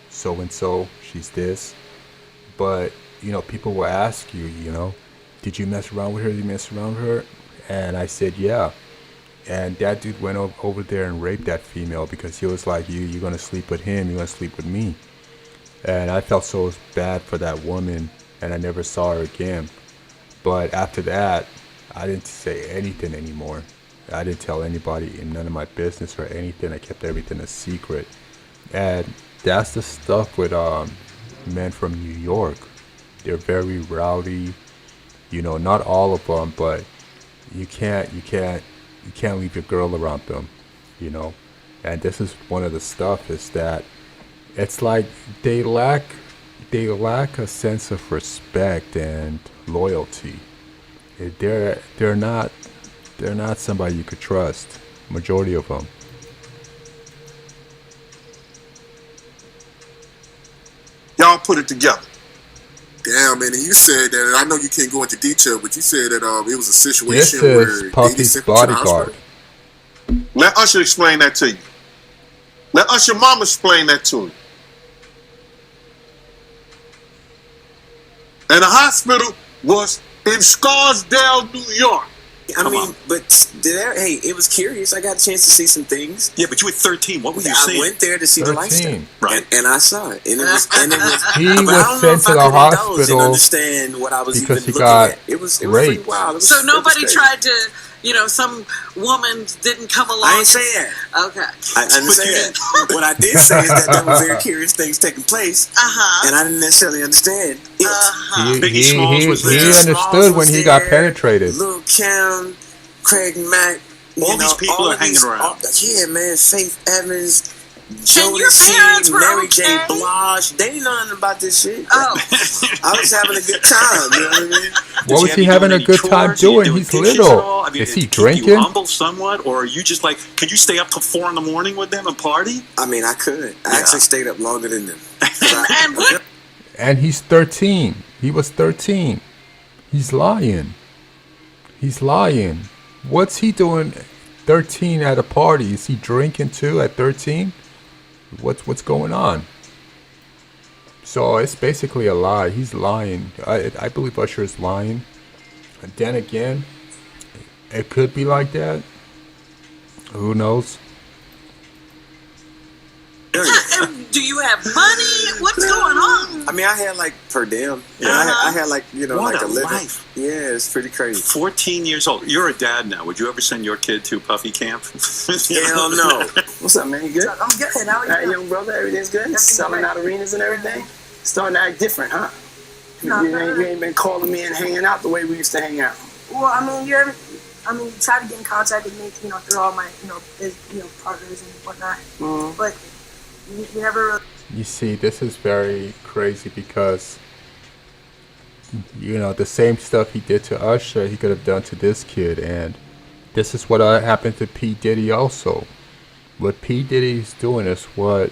so-and-so, she's this. But, people will ask you, did you mess around with her? Did you mess around with her? And I said, yeah. And that dude went over there and raped that female because he was like, you're going to sleep with him, you're going to sleep with me. And I felt so bad for that woman, and I never saw her again. But after that, I didn't say anything anymore. I didn't tell anybody in none of my business or anything. I kept everything a secret. And that's the stuff with men from New York. They're very rowdy. You know, not all of them, but you can't leave your girl around them, you know. And this is one of the stuff is that it's like they lack a sense of respect and loyalty. They're not somebody you could trust. Majority of them. Y'all put it together. Damn, man, and you said that, and I know you can't go into detail, but you said that it was a situation This is where Puffy's sent him to the bodyguard. hospital. Let Usher explain that to you. Let Usher mama explain that to you. And the hospital was in Scarsdale, New York. I mean, but hey, it was curious. I got a chance to see some things. Yeah, but you were 13. What were you I seeing? went there to see the 13. lifestyle, Right. And I saw it, and it was. He but I was don't know sent if to I the could indulge and hospital understand what I was because even he looking got at. It was pretty raped. wild. It was, So it was nobody crazy. tried to, some woman didn't come along. I ain't say that. Okay. I understand that. What I did say is that there were very curious things taking place, and I didn't necessarily understand it. Biggie Smalls was he there. understood when he got there, penetrated. Lil' Kim, Craig Mack. All these people are hanging around. Yeah, man. Faith Evans, And your Jodeci, parents were Mary J. okay? Blige. They didn't know nothing about this shit. Oh. I was having a good time. You know what I mean? What was he having a good time doing? He's little. I mean, Is he keep drinking? you humble somewhat, or are you just like, could you stay up till 4 a.m. with them and party? I mean, I could. I actually stayed up longer than them. And what? And he's 13. He was 13. He's lying. He's lying. What's he doing 13 at a party? Is he drinking too at 13? What's going on? So it's basically a lie. He's lying. I believe Usher is lying. And then again, it could be like that. Who knows? Do you have money? What's going on? I mean, I had like per diem. Yeah. I had like, What like a a living. life. Yeah, it's pretty crazy. 14 years old. You're a dad now. Would you ever send your kid to Puffy camp? Hell no. What's up, man? You good? I'm good. How are you? All right, young brother, everything's good? Selling out arenas and everything? Starting to act different, huh? You ain't been calling me and hanging out the way we used to hang out. Well, I mean, you try to get in contact with me, through all my, partners and whatnot. Mm-hmm. But you never. You see, this is very crazy because, the same stuff he did to Usher, he could have done to this kid. And this is what happened to P-Diddy also. What P-Diddy is doing is what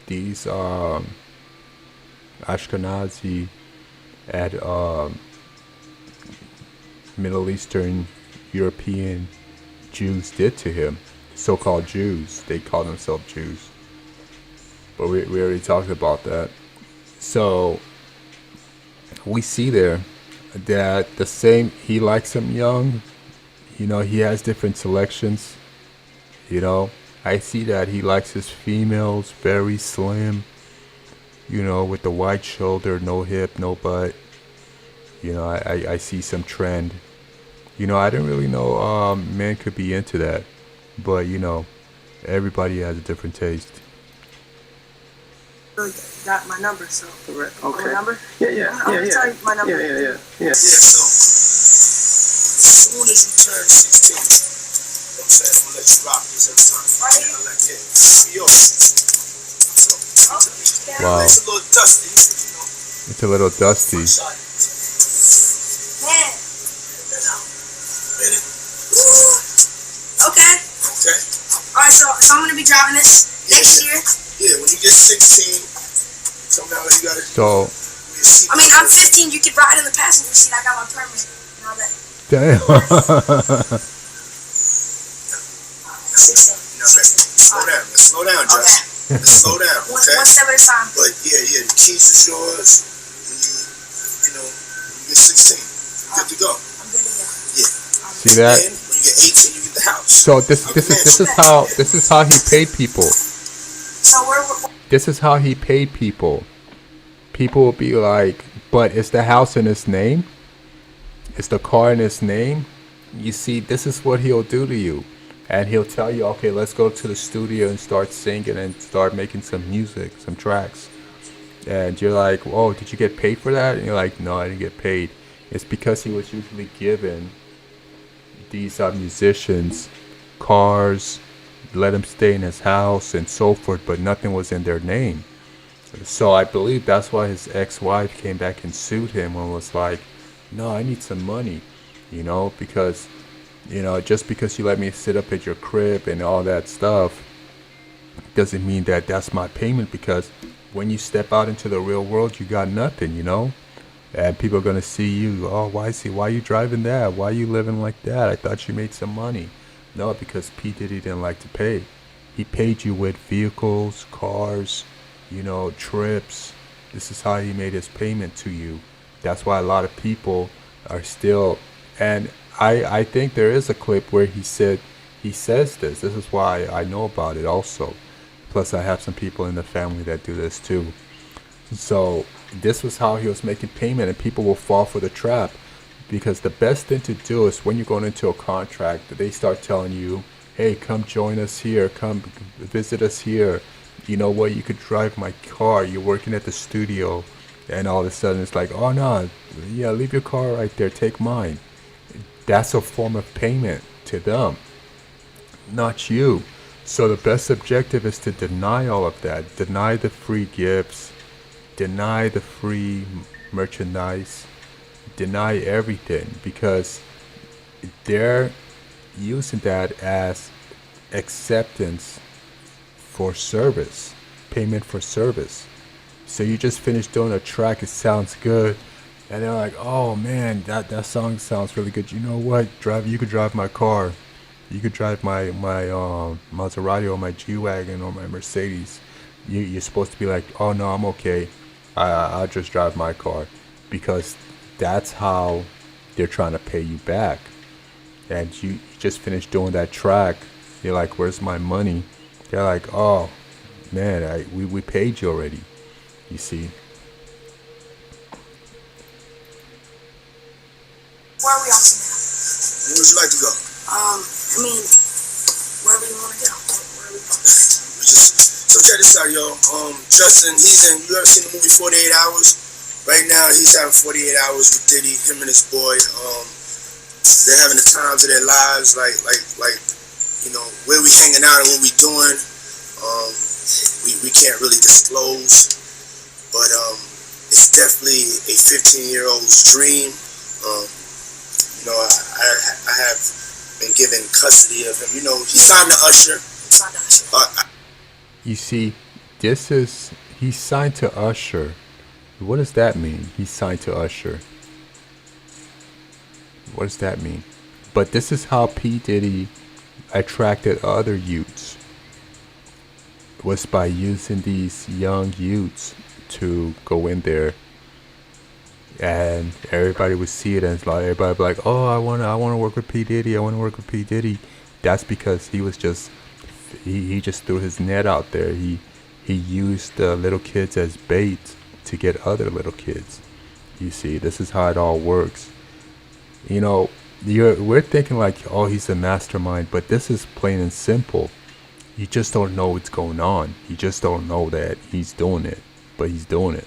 these Ashkenazi and Middle Eastern European Jews did to him. So-called Jews. They call themselves Jews. But we already talked about that. So we see there that the same, he likes him young. He has different selections. I see that he likes his females very slim. With the wide shoulder, no hip, no butt. I see some trend. I didn't really know men could be into that. But, everybody has a different taste. Got my number, so. Correct. My Okay. number? Yeah. I'll tell you my number. Yeah. Yeah, so as soon as you turn 16, I'm saying, I'm gonna let you rock this every time. So, Wow. it's a little dusty, It's a little dusty. Man. Okay. Okay. Alright, so I'm gonna be driving this next year. Yeah, when you get 16, somehow you gotta. So, I'm 15. You could ride in the passenger seat. I got my permit and all that. damn. 16. Slow down. Let's slow down, Josh. Let's slow down, okay? One step at a time. But yeah, the keys is yours. When you get 16, you're good to go. I'm good to go. Yeah. See that? Then when you get 18, you get the house. So this is how he paid people. So This is how he paid people. People will be like, but is the house in his name? Is the car in his name? You see, this is what he'll do to you. And he'll tell you, okay, let's go to the studio and start singing and start making some music, some tracks. And you're like, oh, did you get paid for that? And you're like, no, I didn't get paid. It's because he was usually given these musicians cars, let them stay in his house and so forth, but nothing was in their name. So I believe that's why his ex-wife came back and sued him and was like, no, I need some money, because, just because you let me sit up at your crib and all that stuff doesn't mean that that's my payment, because when you step out into the real world, you got nothing, and people are going to see you, oh, why are you driving that? Why are you living like that? I thought you made some money. No, because P-Diddy didn't like to pay. He paid you with vehicles, cars, trips. This is how he made his payment to you. That's why a lot of people are still, and I think there is a clip where he says this. This is why I know about it also. Plus I have some people in the family that do this too. So this was how he was making payment, and people will fall for the trap, because the best thing to do is when you're going into a contract, they start telling you, hey, come join us here, come visit us here. You know what, you could drive my car, you're working at the studio, and all of a sudden it's like, oh no, yeah, leave your car right there, take mine. That's a form of payment to them, not you. So the best objective is to deny all of that, deny the free gifts, deny the free merchandise, deny everything, because they're using that as acceptance for service, payment for service. So you just finished doing a track, it sounds good, and they're like, oh man, that song sounds really good. You know what, you could drive my car, you could drive my Maserati or my G-Wagon or my Mercedes. You're supposed to be like, oh no, I'm okay, I'll just drive my car, because that's how they're trying to pay you back. And you just finished doing that track, you're like, where's my money? They're like, oh man, we paid you already. You see. Where are we off to now? Where would you like to go? Wherever you want to go. Where are we going? So check this out, yo. Justin, you ever seen the movie 48 Hours? Right now, he's having 48 hours with Diddy, him and his boy. They're having the times of their lives, like where we hanging out and what we doing. We can't really disclose, but it's definitely a 15-year-old's dream. I have been given custody of him. He signed to Usher. You see, he's signed to Usher. What does that mean? He's signed to Usher. What does that mean? But this is how P. Diddy attracted other youths, was by using these young youths to go in there, and everybody would see it, and it's like everybody would be like, oh, I want to work with P. Diddy, I want to work with P. Diddy. That's because he was just he just threw his net out there. He used the little kids as bait to get other little kids. You see, this is how it all works. We're thinking like, oh, he's a mastermind, but this is plain and simple. You just don't know what's going on. You just don't know that he's doing it, but he's doing it.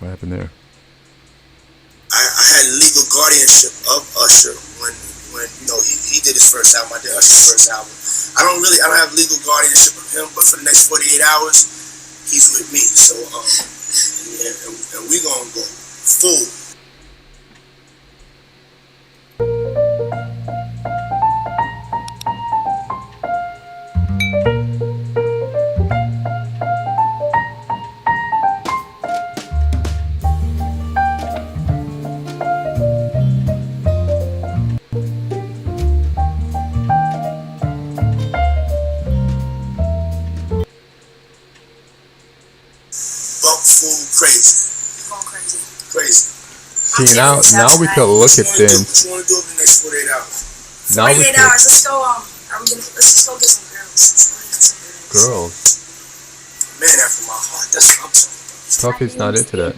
What happened there? I had legal guardianship of Usher when he did his first album. I did Usher's first album. I don't have legal guardianship of him, but for the next 48 hours, he's with me. So and we gonna go full. Crazy. Going crazy. Crazy. See, now we could look at things. What you want to do over the next 48 hours? Now we 48 could. hours. Let's go. Let's just go get some girls. Girls. Man after my heart. That's what I'm talking about. Puppy's not into that.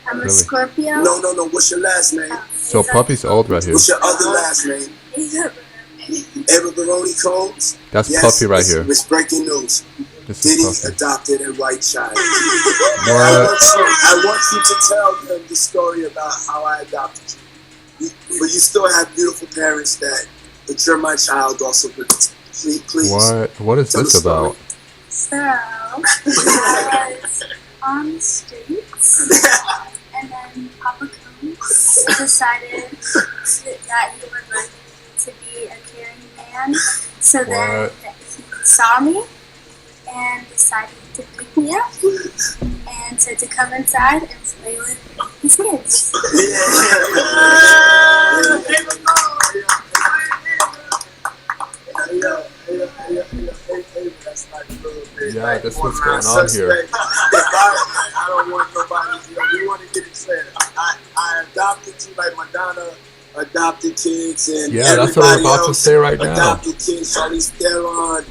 I'm a Really? Scorpio. No. What's your last name? So Puppy's old right here. What's your other last name? Eva Baroni Combs? That's Yes, Puppy right here. It's breaking news. This Diddy is Puppy. adopted a white child. What? I want you to tell them the story about how I adopted you. But you still have beautiful parents but you're my child also. Please. What is tell this the story. about? So, I was on the streets, and then Papa Combs decided that he would like to be a caring man. So then he saw me and decided to pick me up and to come inside and play with his kids. Yeah, that's what's going on here. I don't want nobody. We want to get it clear. I adopted you like Madonna adopted kids, and Yeah, that's what I'm about to say right now. adopted kids. Charlize Theron,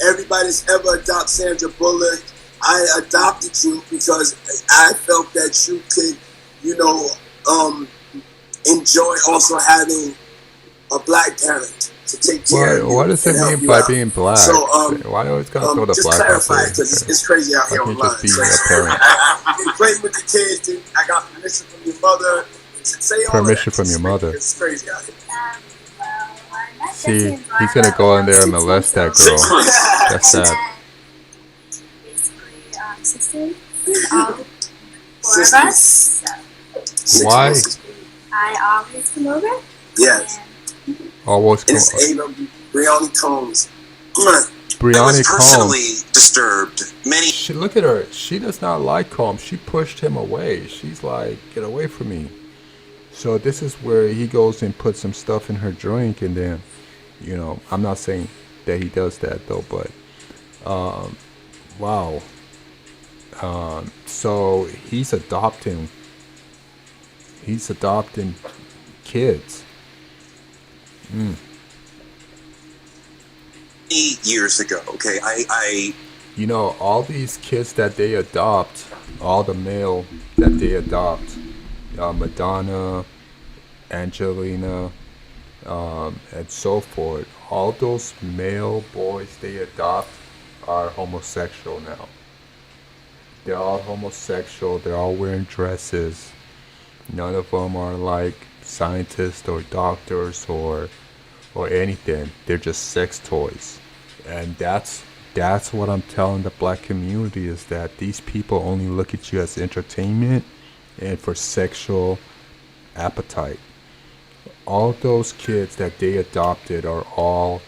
everybody's ever adopted Sandra Bullock. I adopted you because I felt that you could, enjoy also having a black parent to take care of you. What does it and help mean you by out. being black? So, Why do I always gotta throw the just black out clarify there? it because it's crazy out here Why can't online. just be a parent? You played with the kids, and I got permission from your mother. Say all Permission that. from your mother. It's crazy out here. See, he's gonna go in there and molest that girl. That's sad. Basically, sisters. Four of us. So Why? I always come over. Yes. Always And it's Ava Brianna Combs. Brianna Combs. Disturbed. Look at her. She does not like Combs. She pushed him away. She's like, get away from me. So this is where he goes and puts some stuff in her drink, and then, I'm not saying that he does that though, but, wow. So he's adopting kids. Years ago, okay, I all these kids that they adopt, all the male that they adopt, Madonna, Angelina, and so forth, all those male boys they adopt are homosexual now. They're all homosexual. They're all wearing dresses. None of them are like scientists or doctors or anything. They're just sex toys. And that's what I'm telling the black community, is that these people only look at you as entertainment and for sexual appetite. All those kids that they adopted are all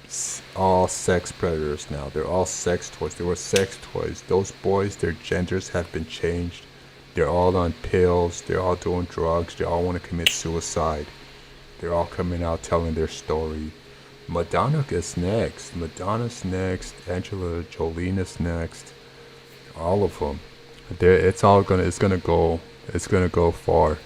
sex predators now. They're all sex toys. They were sex toys. Those boys, their genders have been changed. They're all on pills. They're all doing drugs. They all want to commit suicide. They're all coming out telling their story. Madonna is next. Madonna's next. Angela Jolene is next. All of them. It's gonna go far.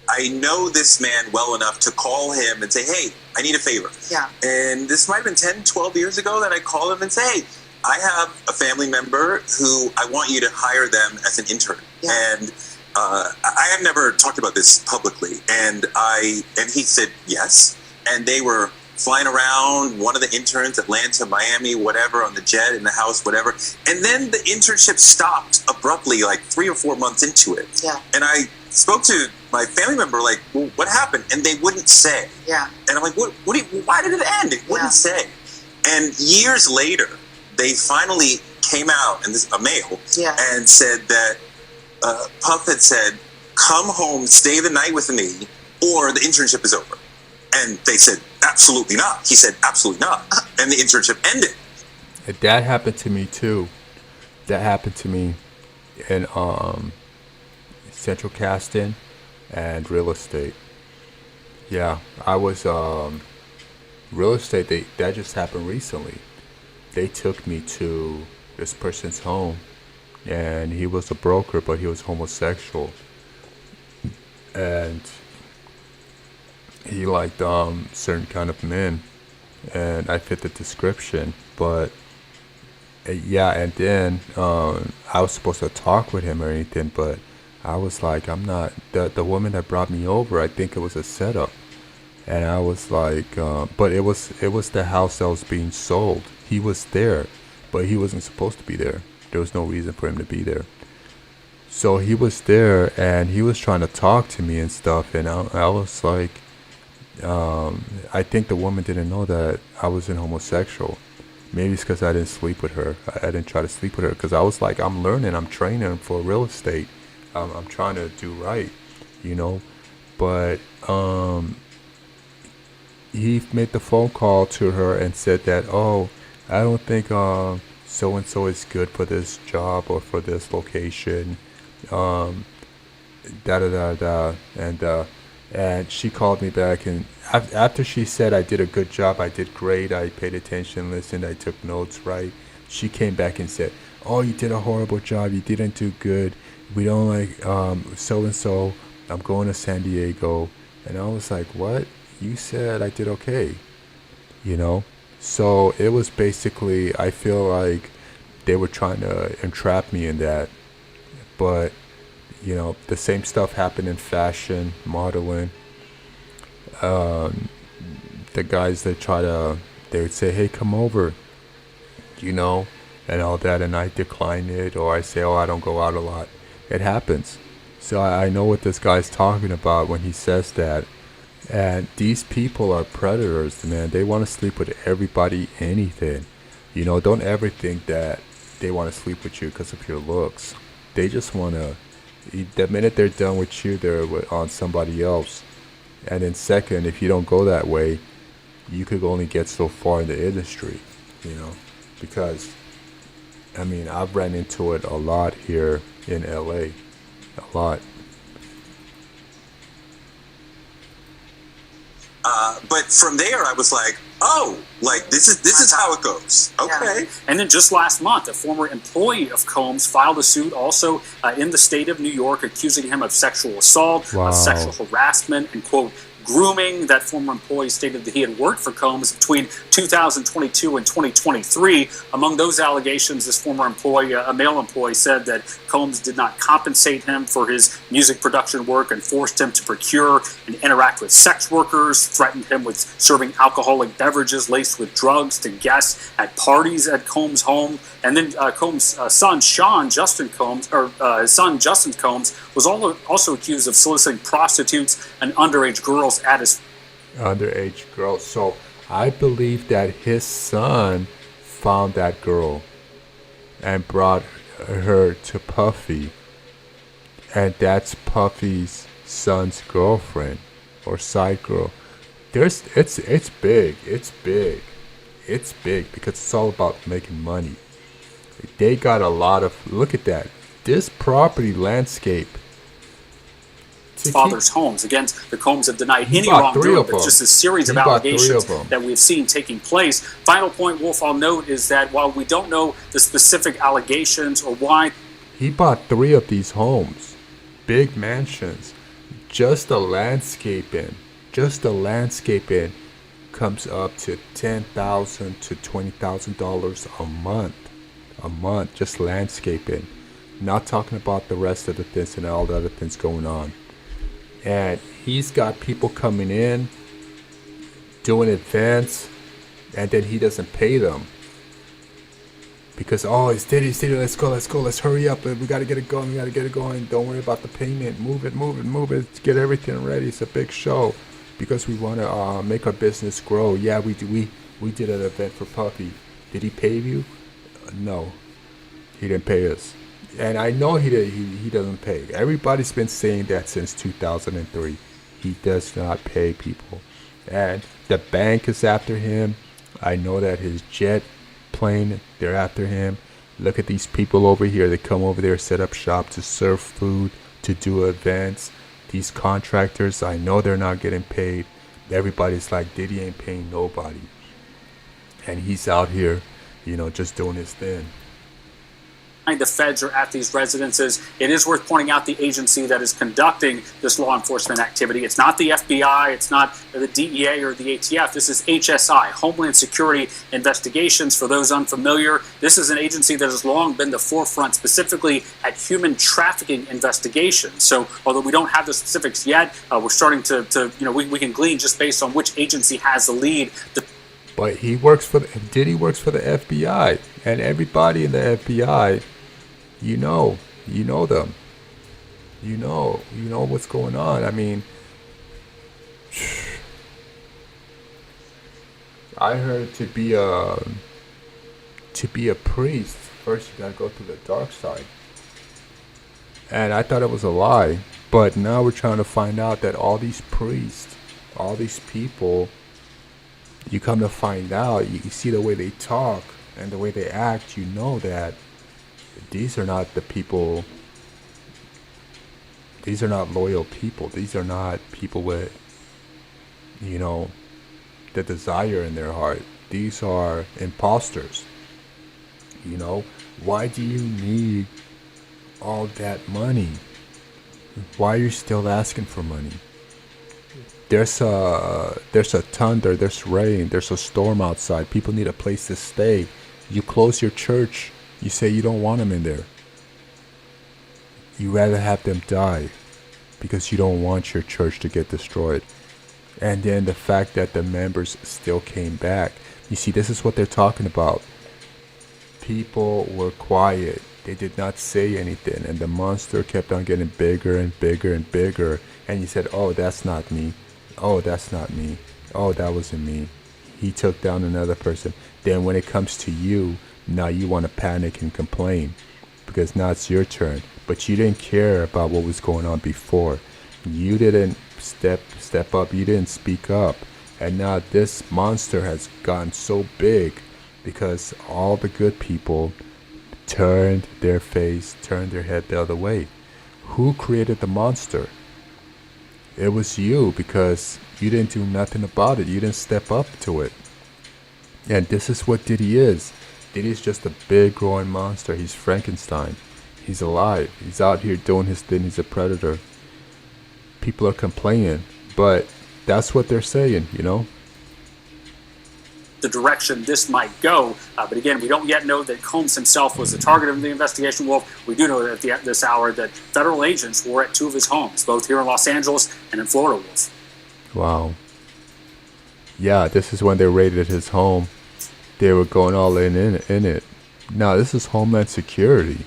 I know this man well enough to call him and say, hey, I need a favor. Yeah. And this might have been 10, 12 years ago that I called him and say, hey, I have a family member who I want you to hire them as an intern. Yeah. And I have never talked about this publicly. And he said yes. And they were flying around, one of the interns, Atlanta, Miami, whatever, on the jet, in the house, whatever. And then the internship stopped abruptly, like 3 or 4 months into it. Yeah. And I spoke to my family member, like, well, what happened? And they wouldn't say. Yeah. And I'm like, why did it end? It wouldn't say. And years later, they finally came out, and this a male, and said that Puff had said, come home, stay the night with me, or the internship is over. And they said, absolutely not. He said, absolutely not. And the internship ended. That happened to me too. That happened to me in central casting and real estate. Yeah, I was real estate. That just happened recently. They took me to this person's home, and he was a broker, but he was homosexual. and he liked certain kind of men, and I fit the description. But yeah, and then I was supposed to talk with him or anything, but I was like, I'm not. The woman that brought me over, I think it was a setup, and I was like, but it was the house that was being sold. He was there, but he wasn't supposed to be there. There was no reason for him to be there. So he was there, and he was trying to talk to me and stuff, and I was like, I think the woman didn't know that I wasn't homosexual. Maybe it's because I didn't sleep with her. I didn't try to sleep with her because I was like, I'm learning, I'm training for real estate. I'm trying to do right, you know. But he made the phone call to her and said that, oh, I don't think so and so is good for this job or for this location. Da da da da, and she called me back, and after she said I did a good job, I did great, I paid attention, listened, I took notes, right? She came back and said, oh, you did a horrible job, you didn't do good, we don't like so and so, I'm going to San Diego. And I was like, what? You said I did okay, you know? So it was basically, I feel like they were trying to entrap me in that. But you know, the same stuff happened in fashion, modeling. The guys that they would say, hey, come over, you know, and all that, and I decline it, or I say, oh, I don't go out a lot. It happens. So I know what this guy's talking about when he says that. And these people are predators, man. They want to sleep with everybody, anything. You know, don't ever think that they want to sleep with you because of your looks. They just want to, the minute they're done with you, they're on somebody else. And then second, if you don't go that way, you could only get so far in the industry, you know, because, I mean, I've ran into it a lot here in LA, a lot. But from there, I was like, oh, like this is how it goes. Okay. And then just last month, a former employee of Combs filed a suit also in the state of New York, accusing him of sexual assault, Wow. sexual harassment, and, quote, grooming. That former employee stated that he had worked for Combs between 2022 and 2023. Among those allegations, this former employee, a male employee, said that Combs did not compensate him for his music production work and forced him to procure and interact with sex workers, threatened him with serving alcoholic beverages laced with drugs to guests at parties at Combs' home. And then Combs' son, Justin Combs, was also accused of soliciting prostitutes and underage girls at his Underage girls. So I believe that his son found that girl and brought her to Puffy, and that's Puffy's son's girlfriend or side girl. It's big because it's all about making money. They got a lot of, look at that, this property landscape. father's homes. Again, the Combs have denied any wrongdoing, but just a series of allegations that we've seen taking place. Final point, Wolf, I'll note, is that while we don't know the specific allegations or why... He bought 3 of these homes, big mansions. Just the landscaping comes up to $10,000 to $20,000 a month, just landscaping. Not talking about the rest of the things and all the other things going on. And he's got people coming in, doing events, and then he doesn't pay them. Because, oh, it's Diddy, let's go, let's hurry up, we gotta get it going, don't worry about the payment, move it, get everything ready, it's a big show. Because we want to make our business grow. Yeah, we did an event for Puffy. Did he pay you? No, he didn't pay us. And I know he doesn't pay. Everybody's been saying that since 2003. He does not pay people. And the bank is after him. I know that his jet plane, they're after him. Look at these people over here. They come over there, set up shop to serve food, to do events. These contractors, I know they're not getting paid. Everybody's like, Diddy ain't paying nobody. And he's out here, just doing his thing. the feds are at these residences. It is worth pointing out the agency that is conducting this law enforcement activity. It's not the FBI, it's not the DEA or the ATF. This is HSI, Homeland Security Investigations. For those unfamiliar, this is an agency that has long been the forefront specifically at human trafficking investigations. So although we don't have the specifics yet, we're starting to we can glean just based on which agency has the lead. But he works for Diddy works for the FBI, and everybody in the FBI, you know them, you know what's going on. I mean, I heard to be a priest, first you gotta go through the dark side, and I thought it was a lie. But now we're trying to find out that all these priests, all these people, you come to find out, you see the way they talk and the way they act, you know that these are not the people, these are not loyal people. These are not people with, the desire in their heart. These are imposters. Why do you need all that money? Why are you still asking for money? There's a thunder, there's rain, there's a storm outside. People need a place to stay. You close your church. You say you don't want them in there. You rather have them die because you don't want your church to get destroyed. And then the fact that the members still came back. You see, this is what they're talking about. People were quiet. They did not say anything. And the monster kept on getting bigger and bigger and bigger. And you said, oh, that's not me. Oh, that's not me. Oh, that wasn't me. He took down another person. Then when it comes to you, now you want to panic and complain because now it's your turn. But you didn't care about what was going on before. You didn't step up. You didn't speak up. And now this monster has gotten so big because all the good people turned their face, turned their head the other way. Who created the monster? It was you, because you didn't do nothing about it. You didn't step up to it. And this is what Diddy is. Diddy's just a big growing monster. He's Frankenstein. He's alive. He's out here doing his thing. He's a predator. People are complaining, but that's what they're saying, The direction this might go. But again, we don't yet know that Combs himself was the target of the investigation. Wolf, we do know that at this hour that federal agents were at two of his homes, both here in Los Angeles and in Florida, Wolf. Wow. Yeah, this is when they raided his home. They were going all in it. Now, this is Homeland Security.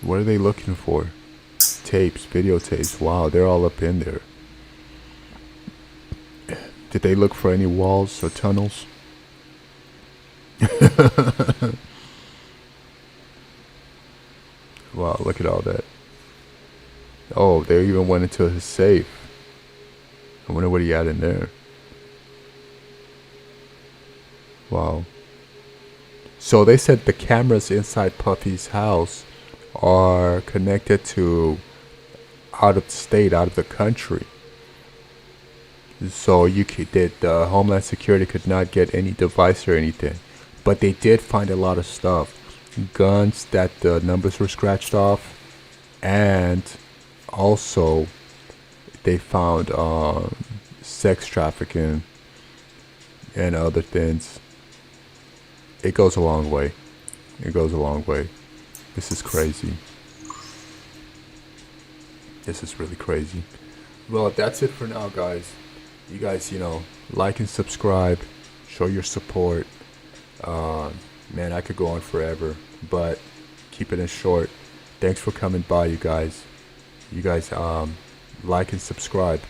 What are they looking for? Tapes, videotapes. Wow, they're all up in there. Did they look for any walls or tunnels? Wow, look at all that. Oh, they even went into his safe. I wonder what he had in there. Wow. So they said the cameras inside Puffy's house are connected to out of state, out of the country. So the Homeland Security could not get any device or anything. But they did find a lot of stuff. Guns that the numbers were scratched off. And also they found sex trafficking and other things. It goes a long way. It goes a long way. This is crazy. This is really crazy. Well, that's it for now, guys. You guys, like and subscribe. Show your support. Man, I could go on forever, but keep it in short. Thanks for coming by, you guys. You guys, like and subscribe.